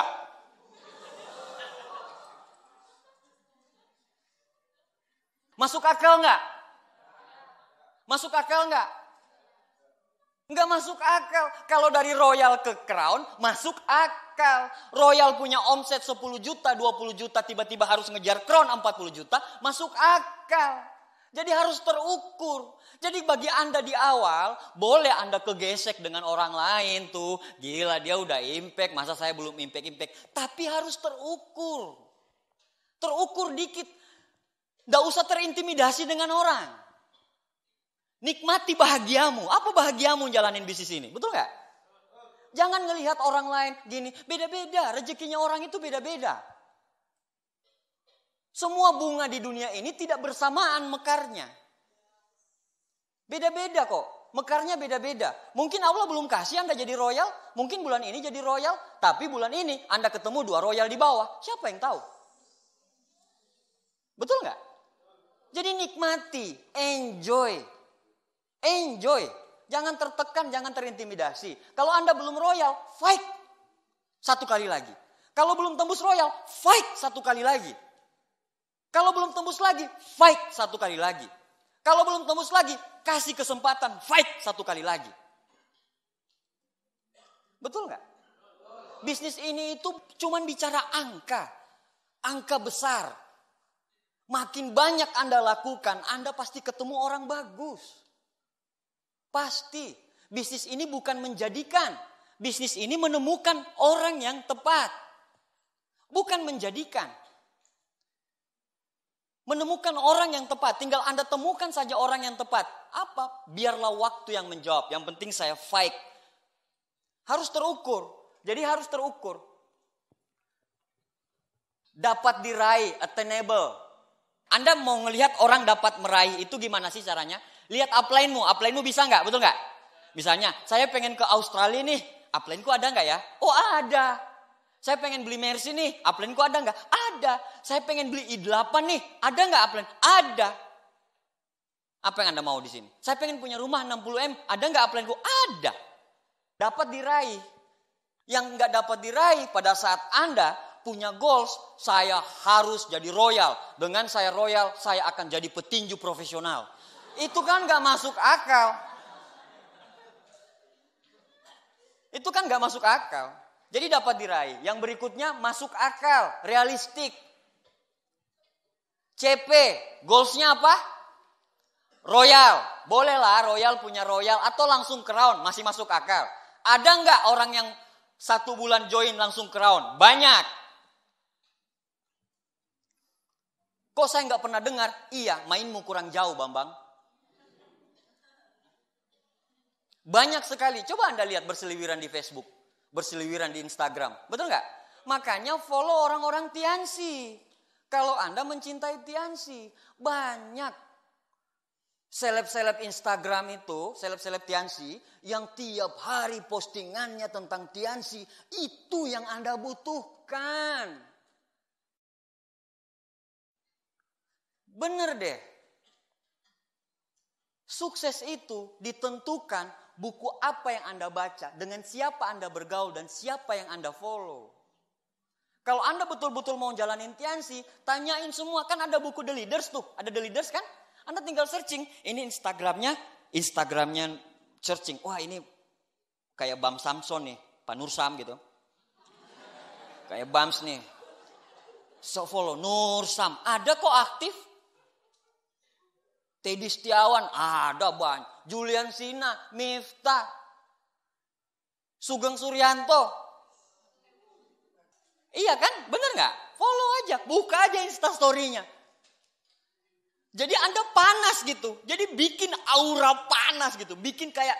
Masuk akal nggak? Masuk akal nggak? Nggak masuk akal. Kalau dari Royal ke Crown, masuk akal. Royal punya omset 10 juta, 20 juta, tiba-tiba harus ngejar Crown 40 juta, masuk akal. Jadi harus terukur. Jadi bagi Anda di awal, boleh Anda kegesek dengan orang lain tuh. Gila, dia udah impact, masa saya belum impact. Tapi harus terukur. Terukur dikit. Nggak usah terintimidasi dengan orang. Nikmati bahagiamu. Apa bahagiamu jalanin bisnis ini? Betul nggak? Jangan ngelihat orang lain gini. Beda-beda. Rezekinya orang itu beda-beda. Semua bunga di dunia ini tidak bersamaan mekarnya. Beda-beda kok. Mekarnya beda-beda. Mungkin Allah belum kasih Anda jadi royal. Mungkin bulan ini jadi royal. Tapi bulan ini Anda ketemu 2 royal di bawah. Siapa yang tahu? Betul nggak? Jadi nikmati. Enjoy. Jangan tertekan, jangan terintimidasi. Kalau Anda belum royal, fight. 1 kali lagi. Kalau belum tembus royal, fight 1 kali lagi. Kalau belum tembus lagi, fight 1 kali lagi. Kalau belum tembus lagi, kasih kesempatan, fight 1 kali lagi. Betul nggak? Bisnis ini itu cuman bicara angka. Angka besar. Makin banyak Anda lakukan, Anda pasti ketemu orang bagus. Pasti. Bisnis ini bukan menjadikan. Bisnis ini menemukan orang yang tepat. Bukan menjadikan. Menemukan orang yang tepat. Tinggal Anda temukan saja orang yang tepat. Apa? Biarlah waktu yang menjawab. Yang penting saya fight. Harus terukur. Jadi harus terukur. Dapat diraih, attainable. Anda mau ngelihat orang dapat meraih itu gimana sih caranya? Lihat upline-mu. Upline-mu bisa nggak? Betul nggak? Misalnya, saya pengen ke Australia nih. Upline-ku ada nggak ya? Oh ada. Saya pengen beli Mercy nih, upline-ku ada nggak? Ada. Saya pengen beli i8 nih, ada nggak upline? Ada. Apa yang Anda mau di sini? Saya pengen punya rumah 60M, ada nggak upline-ku? Ada. Dapat diraih. Yang nggak dapat diraih pada saat Anda punya goals, saya harus jadi royal. Dengan saya royal, saya akan jadi petinju profesional. Itu kan nggak masuk akal. Itu kan nggak masuk akal. Jadi dapat diraih. Yang berikutnya masuk akal, realistik. CP, goalsnya apa? Royal. Bolehlah royal punya royal atau langsung crown, masih masuk akal. Ada nggak orang yang 1 bulan join langsung crown? Banyak. Kok saya nggak pernah dengar? Iya, mainmu kurang jauh, Bambang. Banyak sekali. Coba Anda lihat berseliweran di Facebook. Berseliweran di Instagram. Betul nggak? Makanya follow orang-orang Tiansi. Kalau Anda mencintai Tiansi. Banyak seleb-seleb Instagram itu, seleb-seleb Tiansi, yang tiap hari postingannya tentang Tiansi. Itu yang Anda butuhkan. Bener deh. Sukses itu ditentukan buku apa yang Anda baca, dengan siapa Anda bergaul, dan siapa yang Anda follow. Kalau Anda betul-betul mau jalanin Tiansi, tanyain semua. Kan ada buku The Leaders tuh. Ada The Leaders kan? Anda tinggal searching. Ini Instagramnya searching. Wah ini kayak Bam Samson nih. Pak Nur Sam gitu. Kayak Bams nih. So follow Nur Sam. Ada kok aktif. Teddy Setiawan, ada banyak. Julian Sina, Miftah, Sugeng Suryanto. Iya kan? Bener gak? Follow aja, buka aja Instastory-nya. Jadi Anda panas gitu. Jadi bikin aura panas gitu. Bikin kayak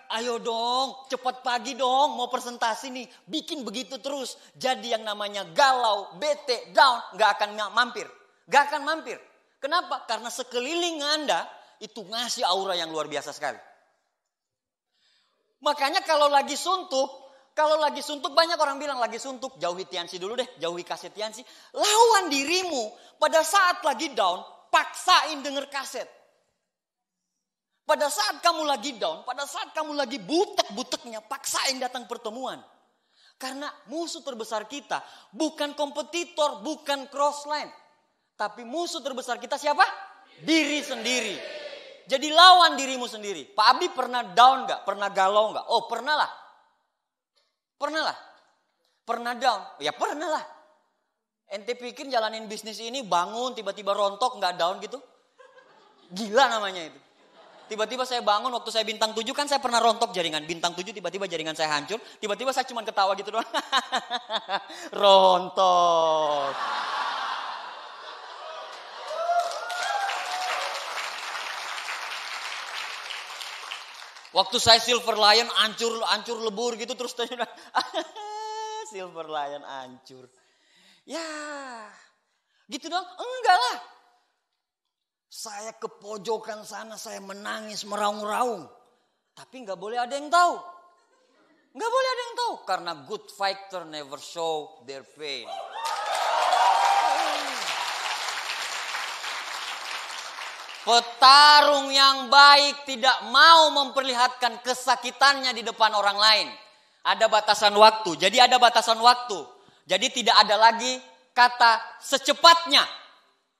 Ayo dong, cepat pagi dong, mau presentasi nih. Bikin begitu terus. Jadi yang namanya galau, bete, down, gak akan mampir. Gak akan mampir. Kenapa? Karena sekeliling Anda itu ngasih aura yang luar biasa sekali. Makanya kalau lagi suntuk banyak orang bilang lagi suntuk, jauhi Tiansi dulu deh, jauhi kaset Tiansi. Lawan dirimu pada saat lagi down, paksain denger kaset. Pada saat kamu lagi down, pada saat kamu lagi butek-buteknya, paksain datang pertemuan. Karena musuh terbesar kita bukan kompetitor, bukan crossline. Tapi musuh terbesar kita siapa? Diri sendiri. Jadi lawan dirimu sendiri. Pak Abdi pernah down gak? Pernah galau gak? Oh pernah lah. Pernah lah. Pernah down? Ya pernah lah. Ente pikir jalanin bisnis ini bangun tiba-tiba rontok gak down gitu? Gila namanya itu. Tiba-tiba saya bangun waktu saya bintang 7 kan saya pernah rontok jaringan. Bintang 7 tiba-tiba jaringan saya hancur. Tiba-tiba saya cuma ketawa gitu doang. Rontok. Waktu saya Silver Lion hancur lebur gitu terus tanya. Silver Lion hancur. Ya gitu dong? Enggak lah. Saya ke pojokan sana, saya menangis, meraung-raung. Tapi gak boleh ada yang tahu. Gak boleh ada yang tahu. Karena good fighter never show their pain. Petarung yang baik tidak mau memperlihatkan kesakitannya di depan orang lain. Ada batasan waktu. Jadi ada batasan waktu. Jadi tidak ada lagi kata secepatnya.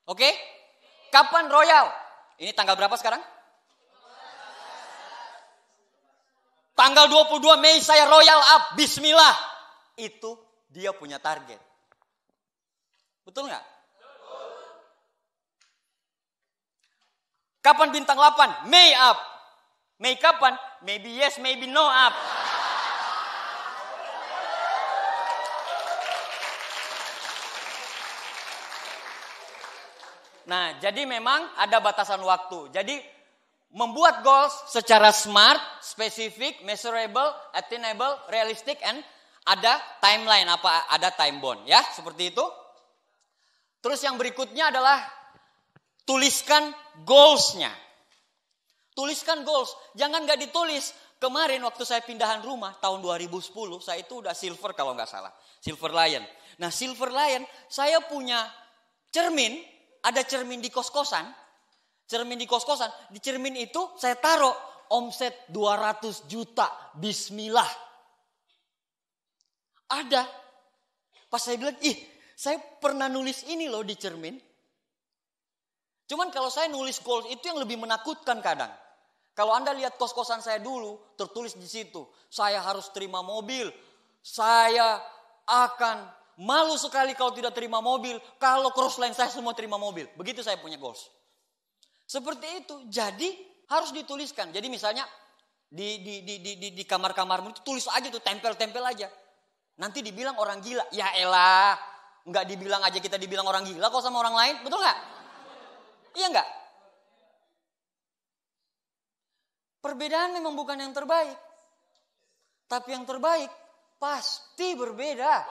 Oke? Kapan Royal? Ini tanggal berapa sekarang? Tanggal 22 Mei saya Royal up. Bismillah. Itu dia punya target. Betul nggak? Kapan bintang 8? Mei up. Mei kapan? Maybe yes, maybe no up. Nah, jadi memang ada batasan waktu. Jadi membuat goals secara smart, spesifik, measurable, attainable, realistic, and ada timeline, ada time bound. Ya, seperti itu. Terus yang berikutnya adalah tuliskan goals-nya. Tuliskan goals. Jangan gak ditulis. Kemarin waktu saya pindahan rumah tahun 2010, saya itu udah silver kalau nggak salah. Silver Lion. Nah, Silver Lion, saya punya cermin. Ada cermin di kos-kosan. Cermin di kos-kosan. Di cermin itu saya taruh omset 200 juta. Bismillah. Ada. Pas saya bilang, saya pernah nulis ini loh di cermin. Cuman kalau saya nulis goals itu yang lebih menakutkan kadang. Kalau Anda lihat kos-kosan saya dulu, tertulis di situ. Saya harus terima mobil. Saya akan malu sekali kalau tidak terima mobil. Kalau crossline saya semua terima mobil. Begitu saya punya goals. Seperti itu. Jadi harus dituliskan. Jadi misalnya di kamar-kamarmu itu tulis aja tuh. Tempel-tempel aja. Nanti dibilang orang gila. Ya elah. Nggak dibilang aja kita dibilang orang gila kok sama orang lain. Betul nggak? Iya nggak? Perbedaan memang bukan yang terbaik. Tapi yang terbaik pasti berbeda.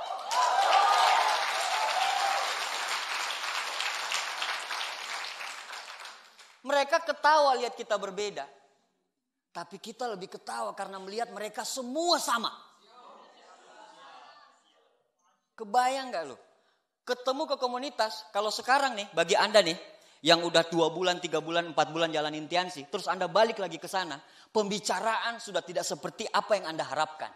Mereka ketawa lihat kita berbeda. Tapi kita lebih ketawa karena melihat mereka semua sama. Kebayang gak lo? Ketemu ke komunitas. Kalau sekarang nih, bagi Anda nih. Yang udah 2 bulan, 3 bulan, 4 bulan jalanin Tiansi. Terus Anda balik lagi ke sana. Pembicaraan sudah tidak seperti apa yang Anda harapkan.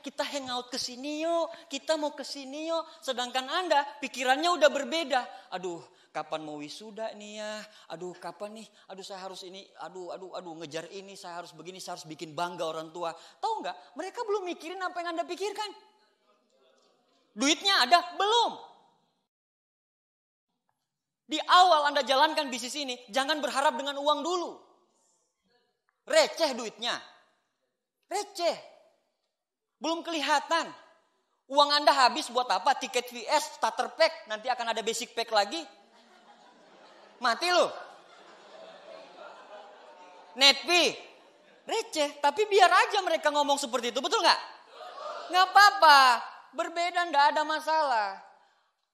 Kita hangout ke sini yuk. Kita mau ke sini yuk. Sedangkan Anda pikirannya udah berbeda. Aduh, kapan mau wisuda nih ya? Aduh, kapan nih? Aduh, saya harus ini. Aduh, ngejar ini. Saya harus begini. Saya harus bikin bangga orang tua. Tahu nggak? Mereka belum mikirin apa yang Anda pikirkan. Duitnya ada? Belum. Di awal Anda jalankan bisnis ini, jangan berharap dengan uang dulu. Receh duitnya. Receh. Belum kelihatan. Uang Anda habis buat apa? Tiket VS, starter pack. Nanti akan ada basic pack lagi. Mati loh. Netpi, receh. Tapi biar aja mereka ngomong seperti itu, betul nggak? Nggak apa-apa, berbeda nggak ada masalah.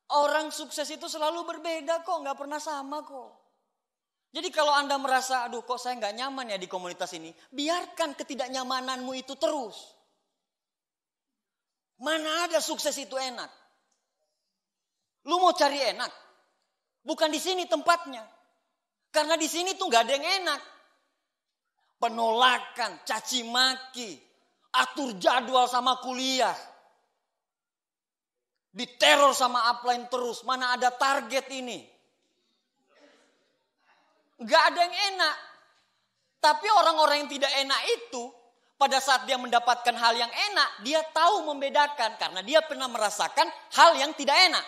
Orang sukses itu selalu berbeda kok, nggak pernah sama kok. Jadi kalau Anda merasa, aduh kok saya nggak nyaman ya di komunitas ini, biarkan ketidaknyamananmu itu terus. Mana ada sukses itu enak? Lu mau cari enak? Bukan di sini tempatnya. Karena di sini tuh nggak ada yang enak. Penolakan, caci maki, atur jadwal sama kuliah. Diteror sama upline terus, mana ada target ini. Nggak ada yang enak. Tapi orang-orang yang tidak enak itu, pada saat dia mendapatkan hal yang enak, dia tahu membedakan. Karena dia pernah merasakan hal yang tidak enak.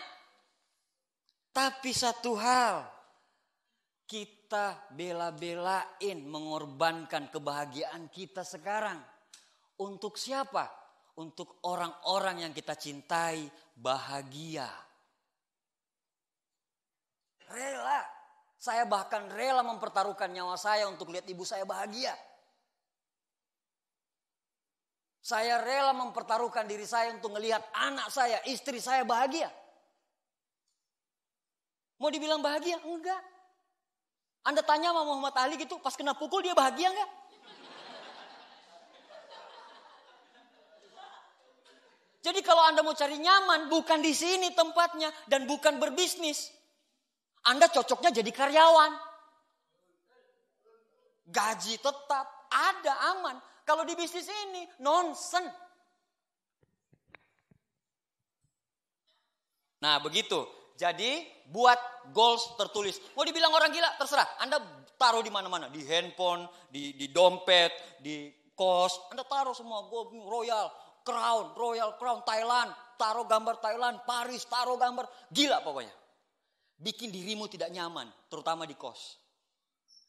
Tapi satu hal, kita bela-belain mengorbankan kebahagiaan kita sekarang. Untuk siapa? Untuk orang-orang yang kita cintai bahagia. Rela. Saya bahkan rela mempertaruhkan nyawa saya untuk lihat ibu saya bahagia. Saya rela mempertaruhkan diri saya untuk melihat anak saya, istri saya bahagia. Mau dibilang bahagia? Enggak. Anda tanya sama Muhammad Ali gitu, pas kena pukul dia bahagia enggak? Jadi kalau Anda mau cari nyaman, bukan di sini tempatnya dan bukan berbisnis. Anda cocoknya jadi karyawan. Gaji tetap, ada aman. Kalau di bisnis ini, nonsen. Nah begitu. Jadi buat goals tertulis. Mau dibilang orang gila, terserah. Anda taruh di mana-mana. Di handphone, di dompet, di kos. Anda taruh semua. Royal Crown, Thailand. Taruh gambar Thailand, Paris, taruh gambar. Gila pokoknya. Bikin dirimu tidak nyaman, terutama di kos.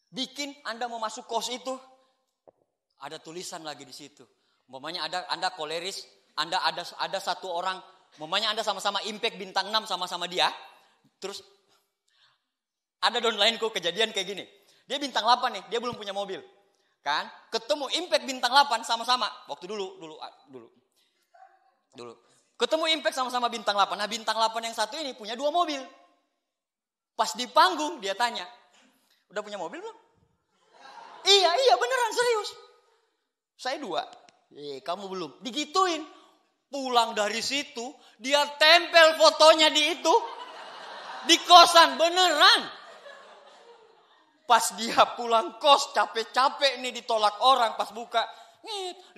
Bikin Anda mau masuk kos itu, ada tulisan lagi di situ. Umpamanya Anda koleris, Anda ada satu orang, umpamanya Anda sama-sama impact bintang 6 sama-sama dia. Terus ada downline-ku kejadian kayak gini. Dia bintang 8 nih, dia belum punya mobil. Kan? Ketemu impact bintang 8 sama-sama. Waktu dulu. Ketemu impact sama-sama bintang 8. Nah, bintang 8 yang satu ini punya 2 mobil. Pas di panggung dia tanya, udah punya mobil belum? Iya beneran serius. Saya 2. Kamu belum. Digituin. Pulang dari situ, dia tempel fotonya di itu. Di kosan, beneran. Pas dia pulang kos, capek-capek nih ditolak orang. Pas buka,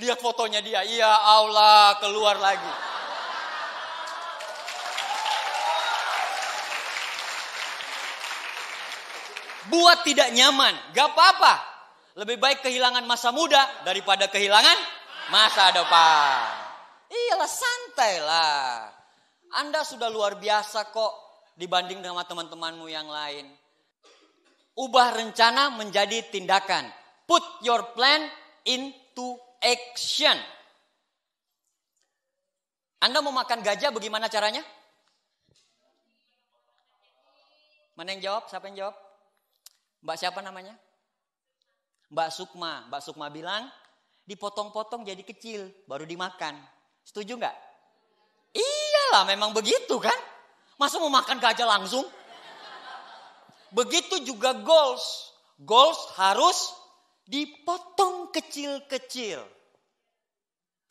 lihat fotonya dia. Ya Allah, keluar lagi. Buat tidak nyaman, gak apa-apa. Lebih baik kehilangan masa muda daripada kehilangan masa depan. Iyalah, santai lah. Anda sudah luar biasa kok dibanding dengan teman-temanmu yang lain. Ubah rencana menjadi tindakan. Put your plan into action. Anda mau makan gajah, bagaimana caranya? Mana yang jawab? Siapa yang jawab? Mbak siapa namanya? Mbak Sukma. Mbak Sukma bilang, dipotong-potong jadi kecil, baru dimakan. Setuju nggak? Iyalah, memang begitu kan? Masa mau makan gajah langsung? Begitu juga goals. Goals harus dipotong kecil-kecil.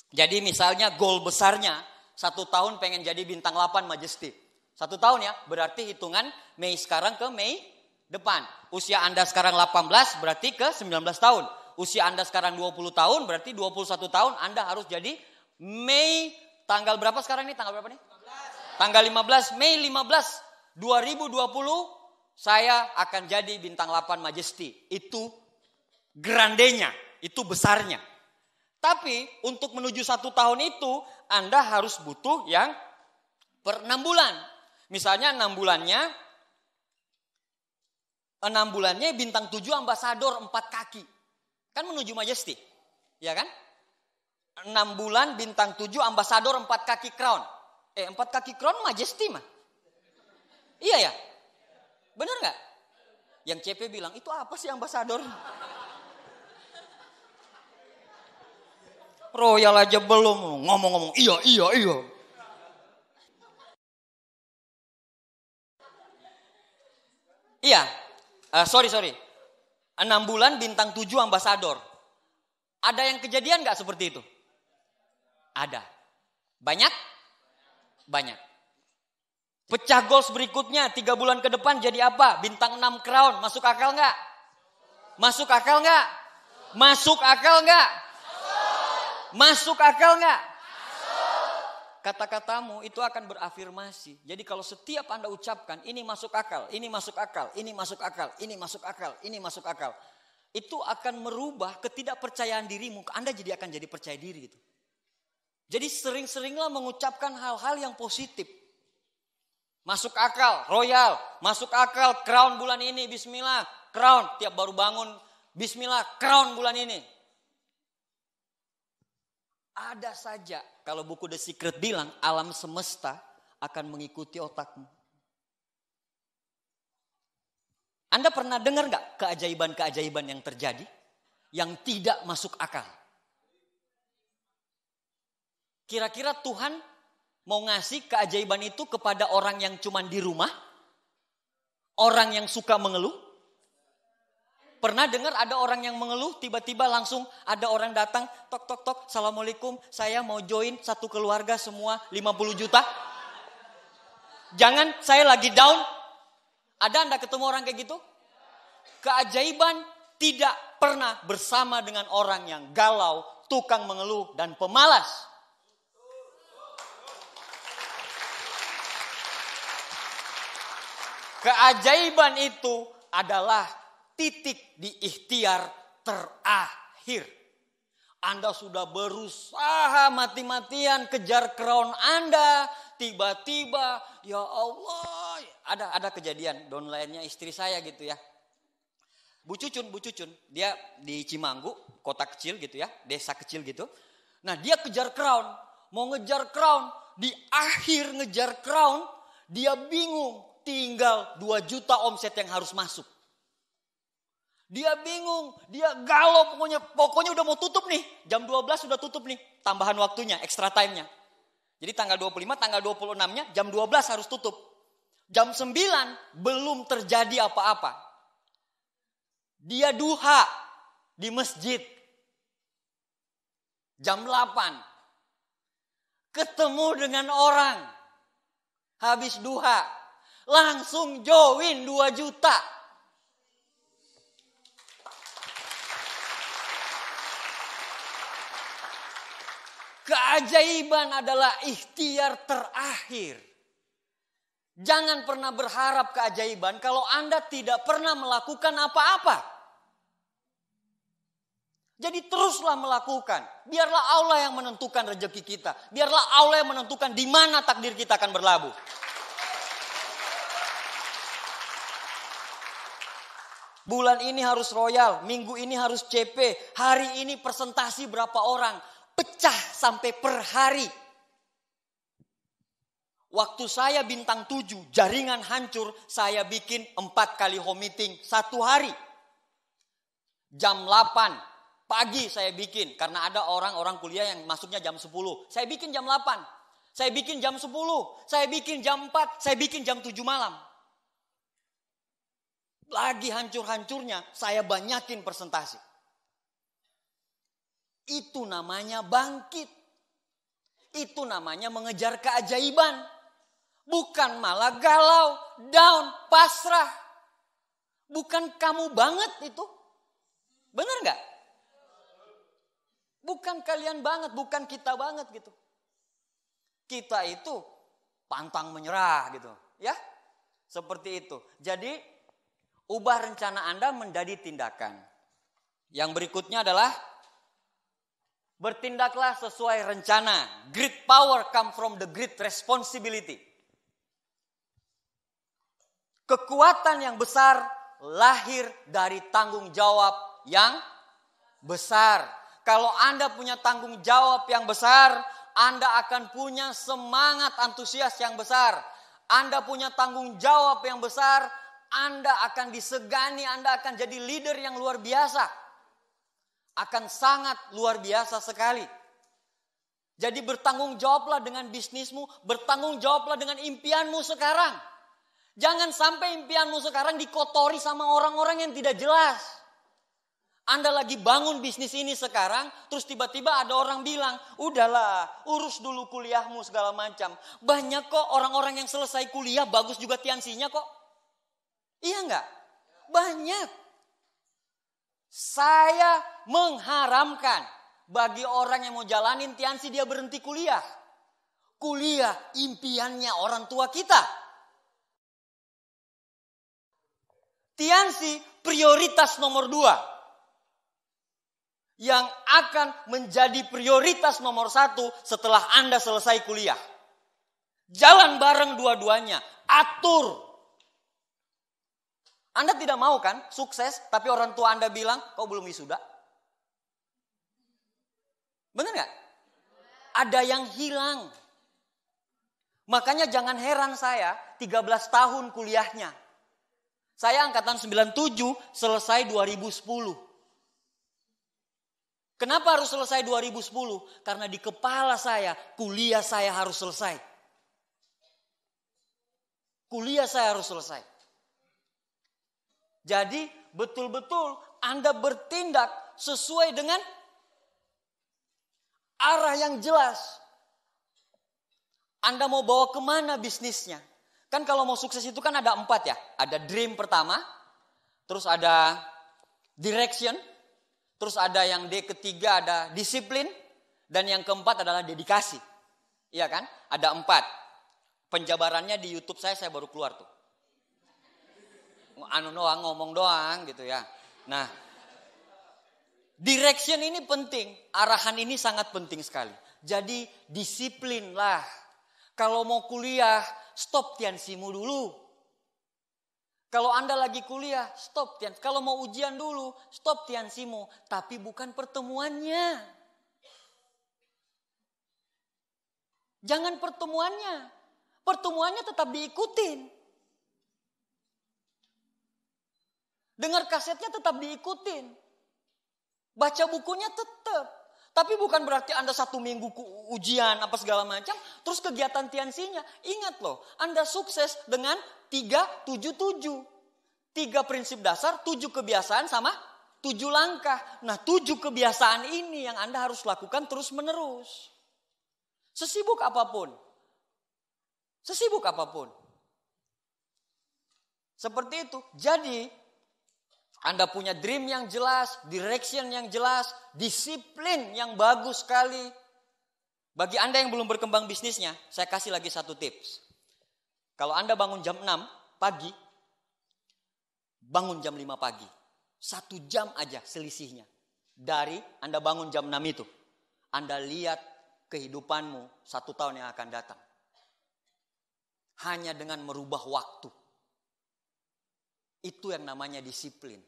Jadi misalnya goal besarnya, 1 tahun pengen jadi bintang 8 Majesty. 1 tahun ya, berarti hitungan Mei sekarang ke Mei depan. Usia Anda sekarang 18 berarti ke 19 tahun. Usia Anda sekarang 20 tahun berarti 21 tahun Anda harus jadi Mei tanggal berapa sekarang ini? Tanggal berapa nih? 15. Tanggal 15 Mei 15 2020 saya akan jadi bintang 8 Majesty. Itu grandenya, itu besarnya. Tapi untuk menuju 1 tahun itu Anda harus butuh yang per 6 bulan. Misalnya 6 bulannya bintang 7 ambasador 4 kaki. Kan menuju Majesty. Ya kan? 6 bulan bintang 7 ambasador 4 kaki crown. 4 kaki crown Majesty mah. Iya ya? Bener gak? Yang CP bilang, itu apa sih ambasador? Royal aja belum, ngomong-ngomong iya. Iya, sorry. 6 bulan bintang 7 ambasador. Ada yang kejadian gak seperti itu? Ada. Banyak? Banyak. Pecah goals berikutnya 3 bulan ke depan jadi apa? Bintang 6 crown. Masuk akal gak? Masuk akal gak? Masuk akal gak? Masuk akal gak? Kata-katamu itu akan berafirmasi. Jadi kalau setiap Anda ucapkan, ini masuk akal, ini masuk akal, ini masuk akal, ini masuk akal, ini masuk akal. Itu akan merubah ketidakpercayaan dirimu. Anda akan jadi percaya diri gitu. Jadi sering-seringlah mengucapkan hal-hal yang positif. Masuk akal, royal, masuk akal, crown bulan ini, bismillah, crown. Tiap baru bangun, bismillah, crown bulan ini. Ada saja kalau buku The Secret bilang alam semesta akan mengikuti otakmu. Anda pernah dengar gak keajaiban-keajaiban yang terjadi yang tidak masuk akal? Kira-kira Tuhan mau ngasih keajaiban itu kepada orang yang cuma di rumah? Orang yang suka mengeluh? Pernah dengar ada orang yang mengeluh, tiba-tiba langsung ada orang datang, tok, assalamualaikum, saya mau join satu keluarga semua 50 juta. Jangan, saya lagi down. Ada Anda ketemu orang kayak gitu? Keajaiban tidak pernah bersama dengan orang yang galau, tukang mengeluh, dan pemalas. Keajaiban itu adalah titik di ikhtiar terakhir. Anda sudah berusaha mati-matian kejar crown Anda. Tiba-tiba, ya Allah. Ada kejadian, downline-nya istri saya gitu ya. Bu Cucun. Dia di Cimanggu, kota kecil gitu ya. Desa kecil gitu. Nah dia kejar crown. Mau ngejar crown. Di akhir ngejar crown, dia bingung. Tinggal 2 juta omset yang harus masuk. Dia bingung, dia galau pokoknya udah mau tutup nih. Jam 12 sudah tutup nih, tambahan waktunya, extra time-nya. Jadi tanggal 25, tanggal 26-nya jam 12 harus tutup. Jam 9 belum terjadi apa-apa. Dia duha di masjid. Jam 8. Ketemu dengan orang. Habis duha. Langsung join 2 juta. Keajaiban adalah ikhtiar terakhir. Jangan pernah berharap keajaiban kalau Anda tidak pernah melakukan apa-apa. Jadi teruslah melakukan. Biarlah Allah yang menentukan rezeki kita. Biarlah Allah yang menentukan di mana takdir kita akan berlabuh. Bulan ini harus royal, minggu ini harus CP, hari ini presentasi berapa orang. Pecah sampai per hari. Waktu saya bintang 7, jaringan hancur, saya bikin 4 kali home meeting 1 hari. Jam 8 pagi saya bikin, karena ada orang-orang kuliah yang masuknya jam 10. Saya bikin jam 8, saya bikin jam 10, saya bikin jam 4, saya bikin jam 7 malam. Lagi hancur-hancurnya, saya banyakin presentasi. Itu namanya bangkit. Itu namanya mengejar keajaiban. Bukan malah galau, down, pasrah. Bukan kamu banget itu. Benar gak? Bukan kalian banget, bukan kita banget gitu. Kita itu pantang menyerah gitu. Ya, seperti itu. Jadi, ubah rencana Anda menjadi tindakan. Yang berikutnya adalah bertindaklah sesuai rencana. Great power come from the great responsibility. Kekuatan yang besar lahir dari tanggung jawab yang besar. Kalau Anda punya tanggung jawab yang besar, Anda akan punya semangat antusias yang besar. Anda punya tanggung jawab yang besar, Anda akan disegani, Anda akan jadi leader yang luar biasa. Akan sangat luar biasa sekali. Jadi bertanggung jawablah dengan bisnismu, bertanggung jawablah dengan impianmu sekarang. Jangan sampai impianmu sekarang dikotori sama orang-orang yang tidak jelas. Anda lagi bangun bisnis ini sekarang, terus tiba-tiba ada orang bilang, udahlah, urus dulu kuliahmu segala macam. Banyak kok orang-orang yang selesai kuliah, bagus juga tiansinya kok. Iya enggak? Banyak. Saya mengharamkan bagi orang yang mau jalanin tiansi dia berhenti kuliah. Kuliah impiannya orang tua kita. Tiansi prioritas nomor 2. Yang akan menjadi prioritas nomor 1 setelah Anda selesai kuliah. Jalan bareng dua-duanya. Atur. Anda tidak mau kan sukses, tapi orang tua Anda bilang, kau belum wisuda? Benar gak? Ada yang hilang. Makanya jangan heran saya 13 tahun kuliahnya. Saya angkatan 97, selesai 2010. Kenapa harus selesai 2010? Karena di kepala saya, kuliah saya harus selesai. Kuliah saya harus selesai. Jadi betul-betul Anda bertindak sesuai dengan arah yang jelas. Anda mau bawa kemana bisnisnya? Kan kalau mau sukses itu kan ada 4 ya. Ada dream pertama, terus ada direction, terus ada yang D ketiga ada disiplin, dan yang keempat adalah dedikasi. Iya kan? Ada 4. Penjabarannya di YouTube saya baru keluar tuh. Ngomong doang gitu ya. Nah, direction ini penting, arahan ini sangat penting sekali. Jadi disiplinlah. Kalau mau kuliah, stop tiansimu dulu. Kalau Anda lagi kuliah, stop tiansi. Kalau mau ujian dulu, stop tiansimu. Tapi bukan pertemuannya. Jangan pertemuannya. Pertemuannya tetap diikutin. Dengar kasetnya tetap diikutin. Baca bukunya tetap. Tapi bukan berarti Anda 1 minggu ujian apa segala macam. Terus kegiatan tiansinya. Ingat loh, Anda sukses dengan 3-7-7. 3 prinsip dasar, 7 kebiasaan sama 7 langkah. Nah 7 kebiasaan ini yang Anda harus lakukan terus menerus. Sesibuk apapun. Sesibuk apapun. Seperti itu. Jadi Anda punya dream yang jelas, direction yang jelas, disiplin yang bagus sekali. Bagi Anda yang belum berkembang bisnisnya, saya kasih lagi 1 tips. Kalau Anda bangun jam 6 pagi, bangun jam 5 pagi. 1 jam aja selisihnya. Dari Anda bangun jam 6 itu. Anda lihat kehidupanmu 1 tahun yang akan datang. Hanya dengan merubah waktu. Itu yang namanya disiplin.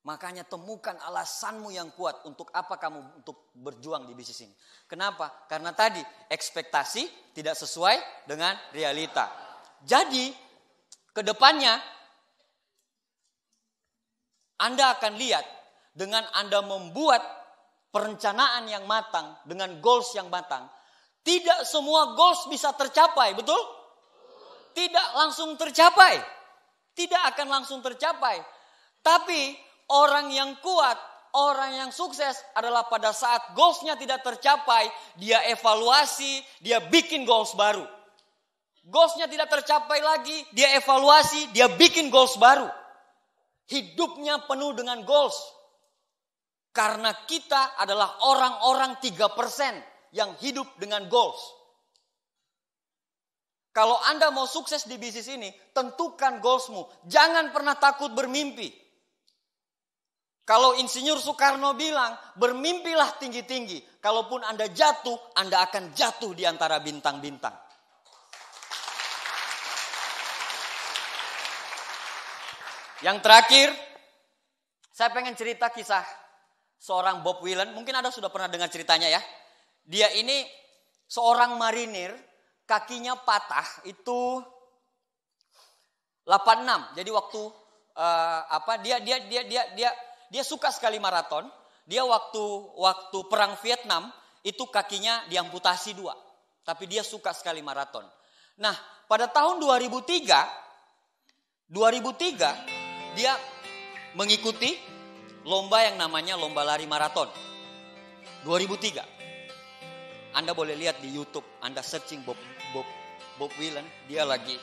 Makanya temukan alasanmu yang kuat untuk apa kamu untuk berjuang di bisnis ini. Kenapa? Karena tadi ekspektasi tidak sesuai dengan realita. Jadi ke depannya Anda akan lihat dengan Anda membuat perencanaan yang matang dengan goals yang matang. Tidak semua goals bisa tercapai, betul? Tidak langsung tercapai. Tidak akan langsung tercapai. Tapi orang yang kuat, orang yang sukses adalah pada saat goalsnya tidak tercapai, dia evaluasi, dia bikin goals baru. Goalsnya tidak tercapai lagi, dia evaluasi, dia bikin goals baru. Hidupnya penuh dengan goals. Karena kita adalah orang-orang 3% yang hidup dengan goals. Kalau Anda mau sukses di bisnis ini, tentukan goalsmu. Jangan pernah takut bermimpi. Kalau Insinyur Soekarno bilang, bermimpilah tinggi-tinggi. Kalaupun Anda jatuh, Anda akan jatuh di antara bintang-bintang. Yang terakhir, saya pengen cerita kisah seorang Bob Willen. Mungkin Anda sudah pernah dengar ceritanya ya. Dia ini seorang marinir, kakinya patah itu 86. Jadi waktu dia suka sekali maraton. Dia waktu perang Vietnam itu kakinya diamputasi 2. Tapi dia suka sekali maraton. Nah, pada tahun 2003 dia mengikuti lomba yang namanya lomba lari maraton. 2003. Anda boleh lihat di YouTube, Anda searching Bob Whelan, dia lagi.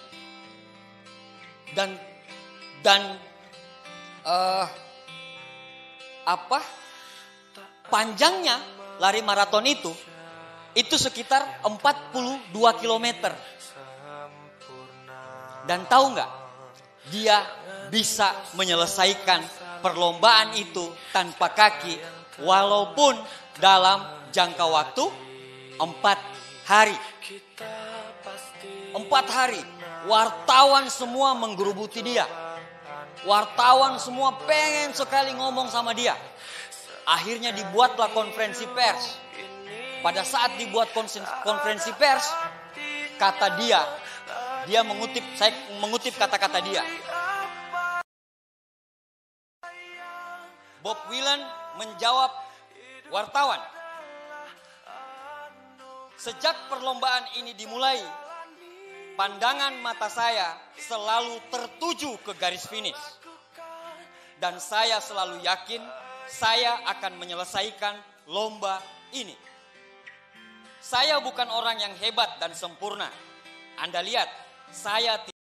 Dan panjangnya lari maraton itu sekitar 42 kilometer. Dan tahu nggak? Dia bisa menyelesaikan perlombaan itu tanpa kaki walaupun dalam jangka waktu 4 hari. 4 hari. Wartawan semua menggerubuti dia. Wartawan semua pengen sekali ngomong sama dia. Akhirnya dibuatlah konferensi pers. Pada saat dibuat konferensi pers, kata dia mengutip, saya mengutip kata-kata dia. Bob Whelan menjawab wartawan, sejak perlombaan ini dimulai, pandangan mata saya selalu tertuju ke garis finish. Dan saya selalu yakin saya akan menyelesaikan lomba ini. Saya bukan orang yang hebat dan sempurna. Anda lihat, saya tidak.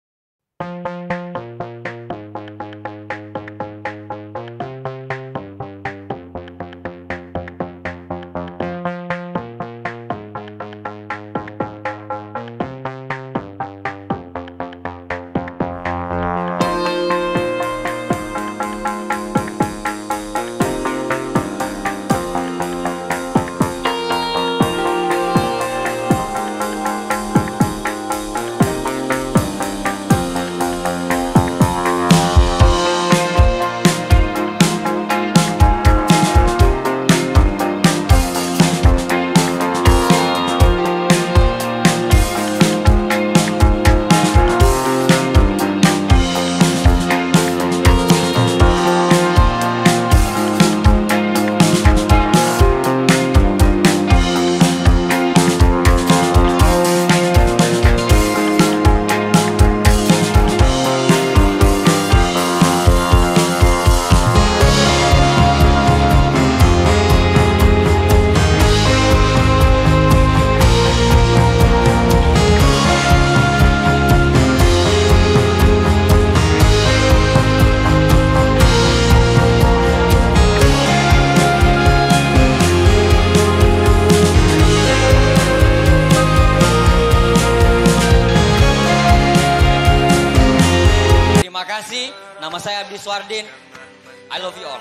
Nama saya Abdi Swardin. I love you all.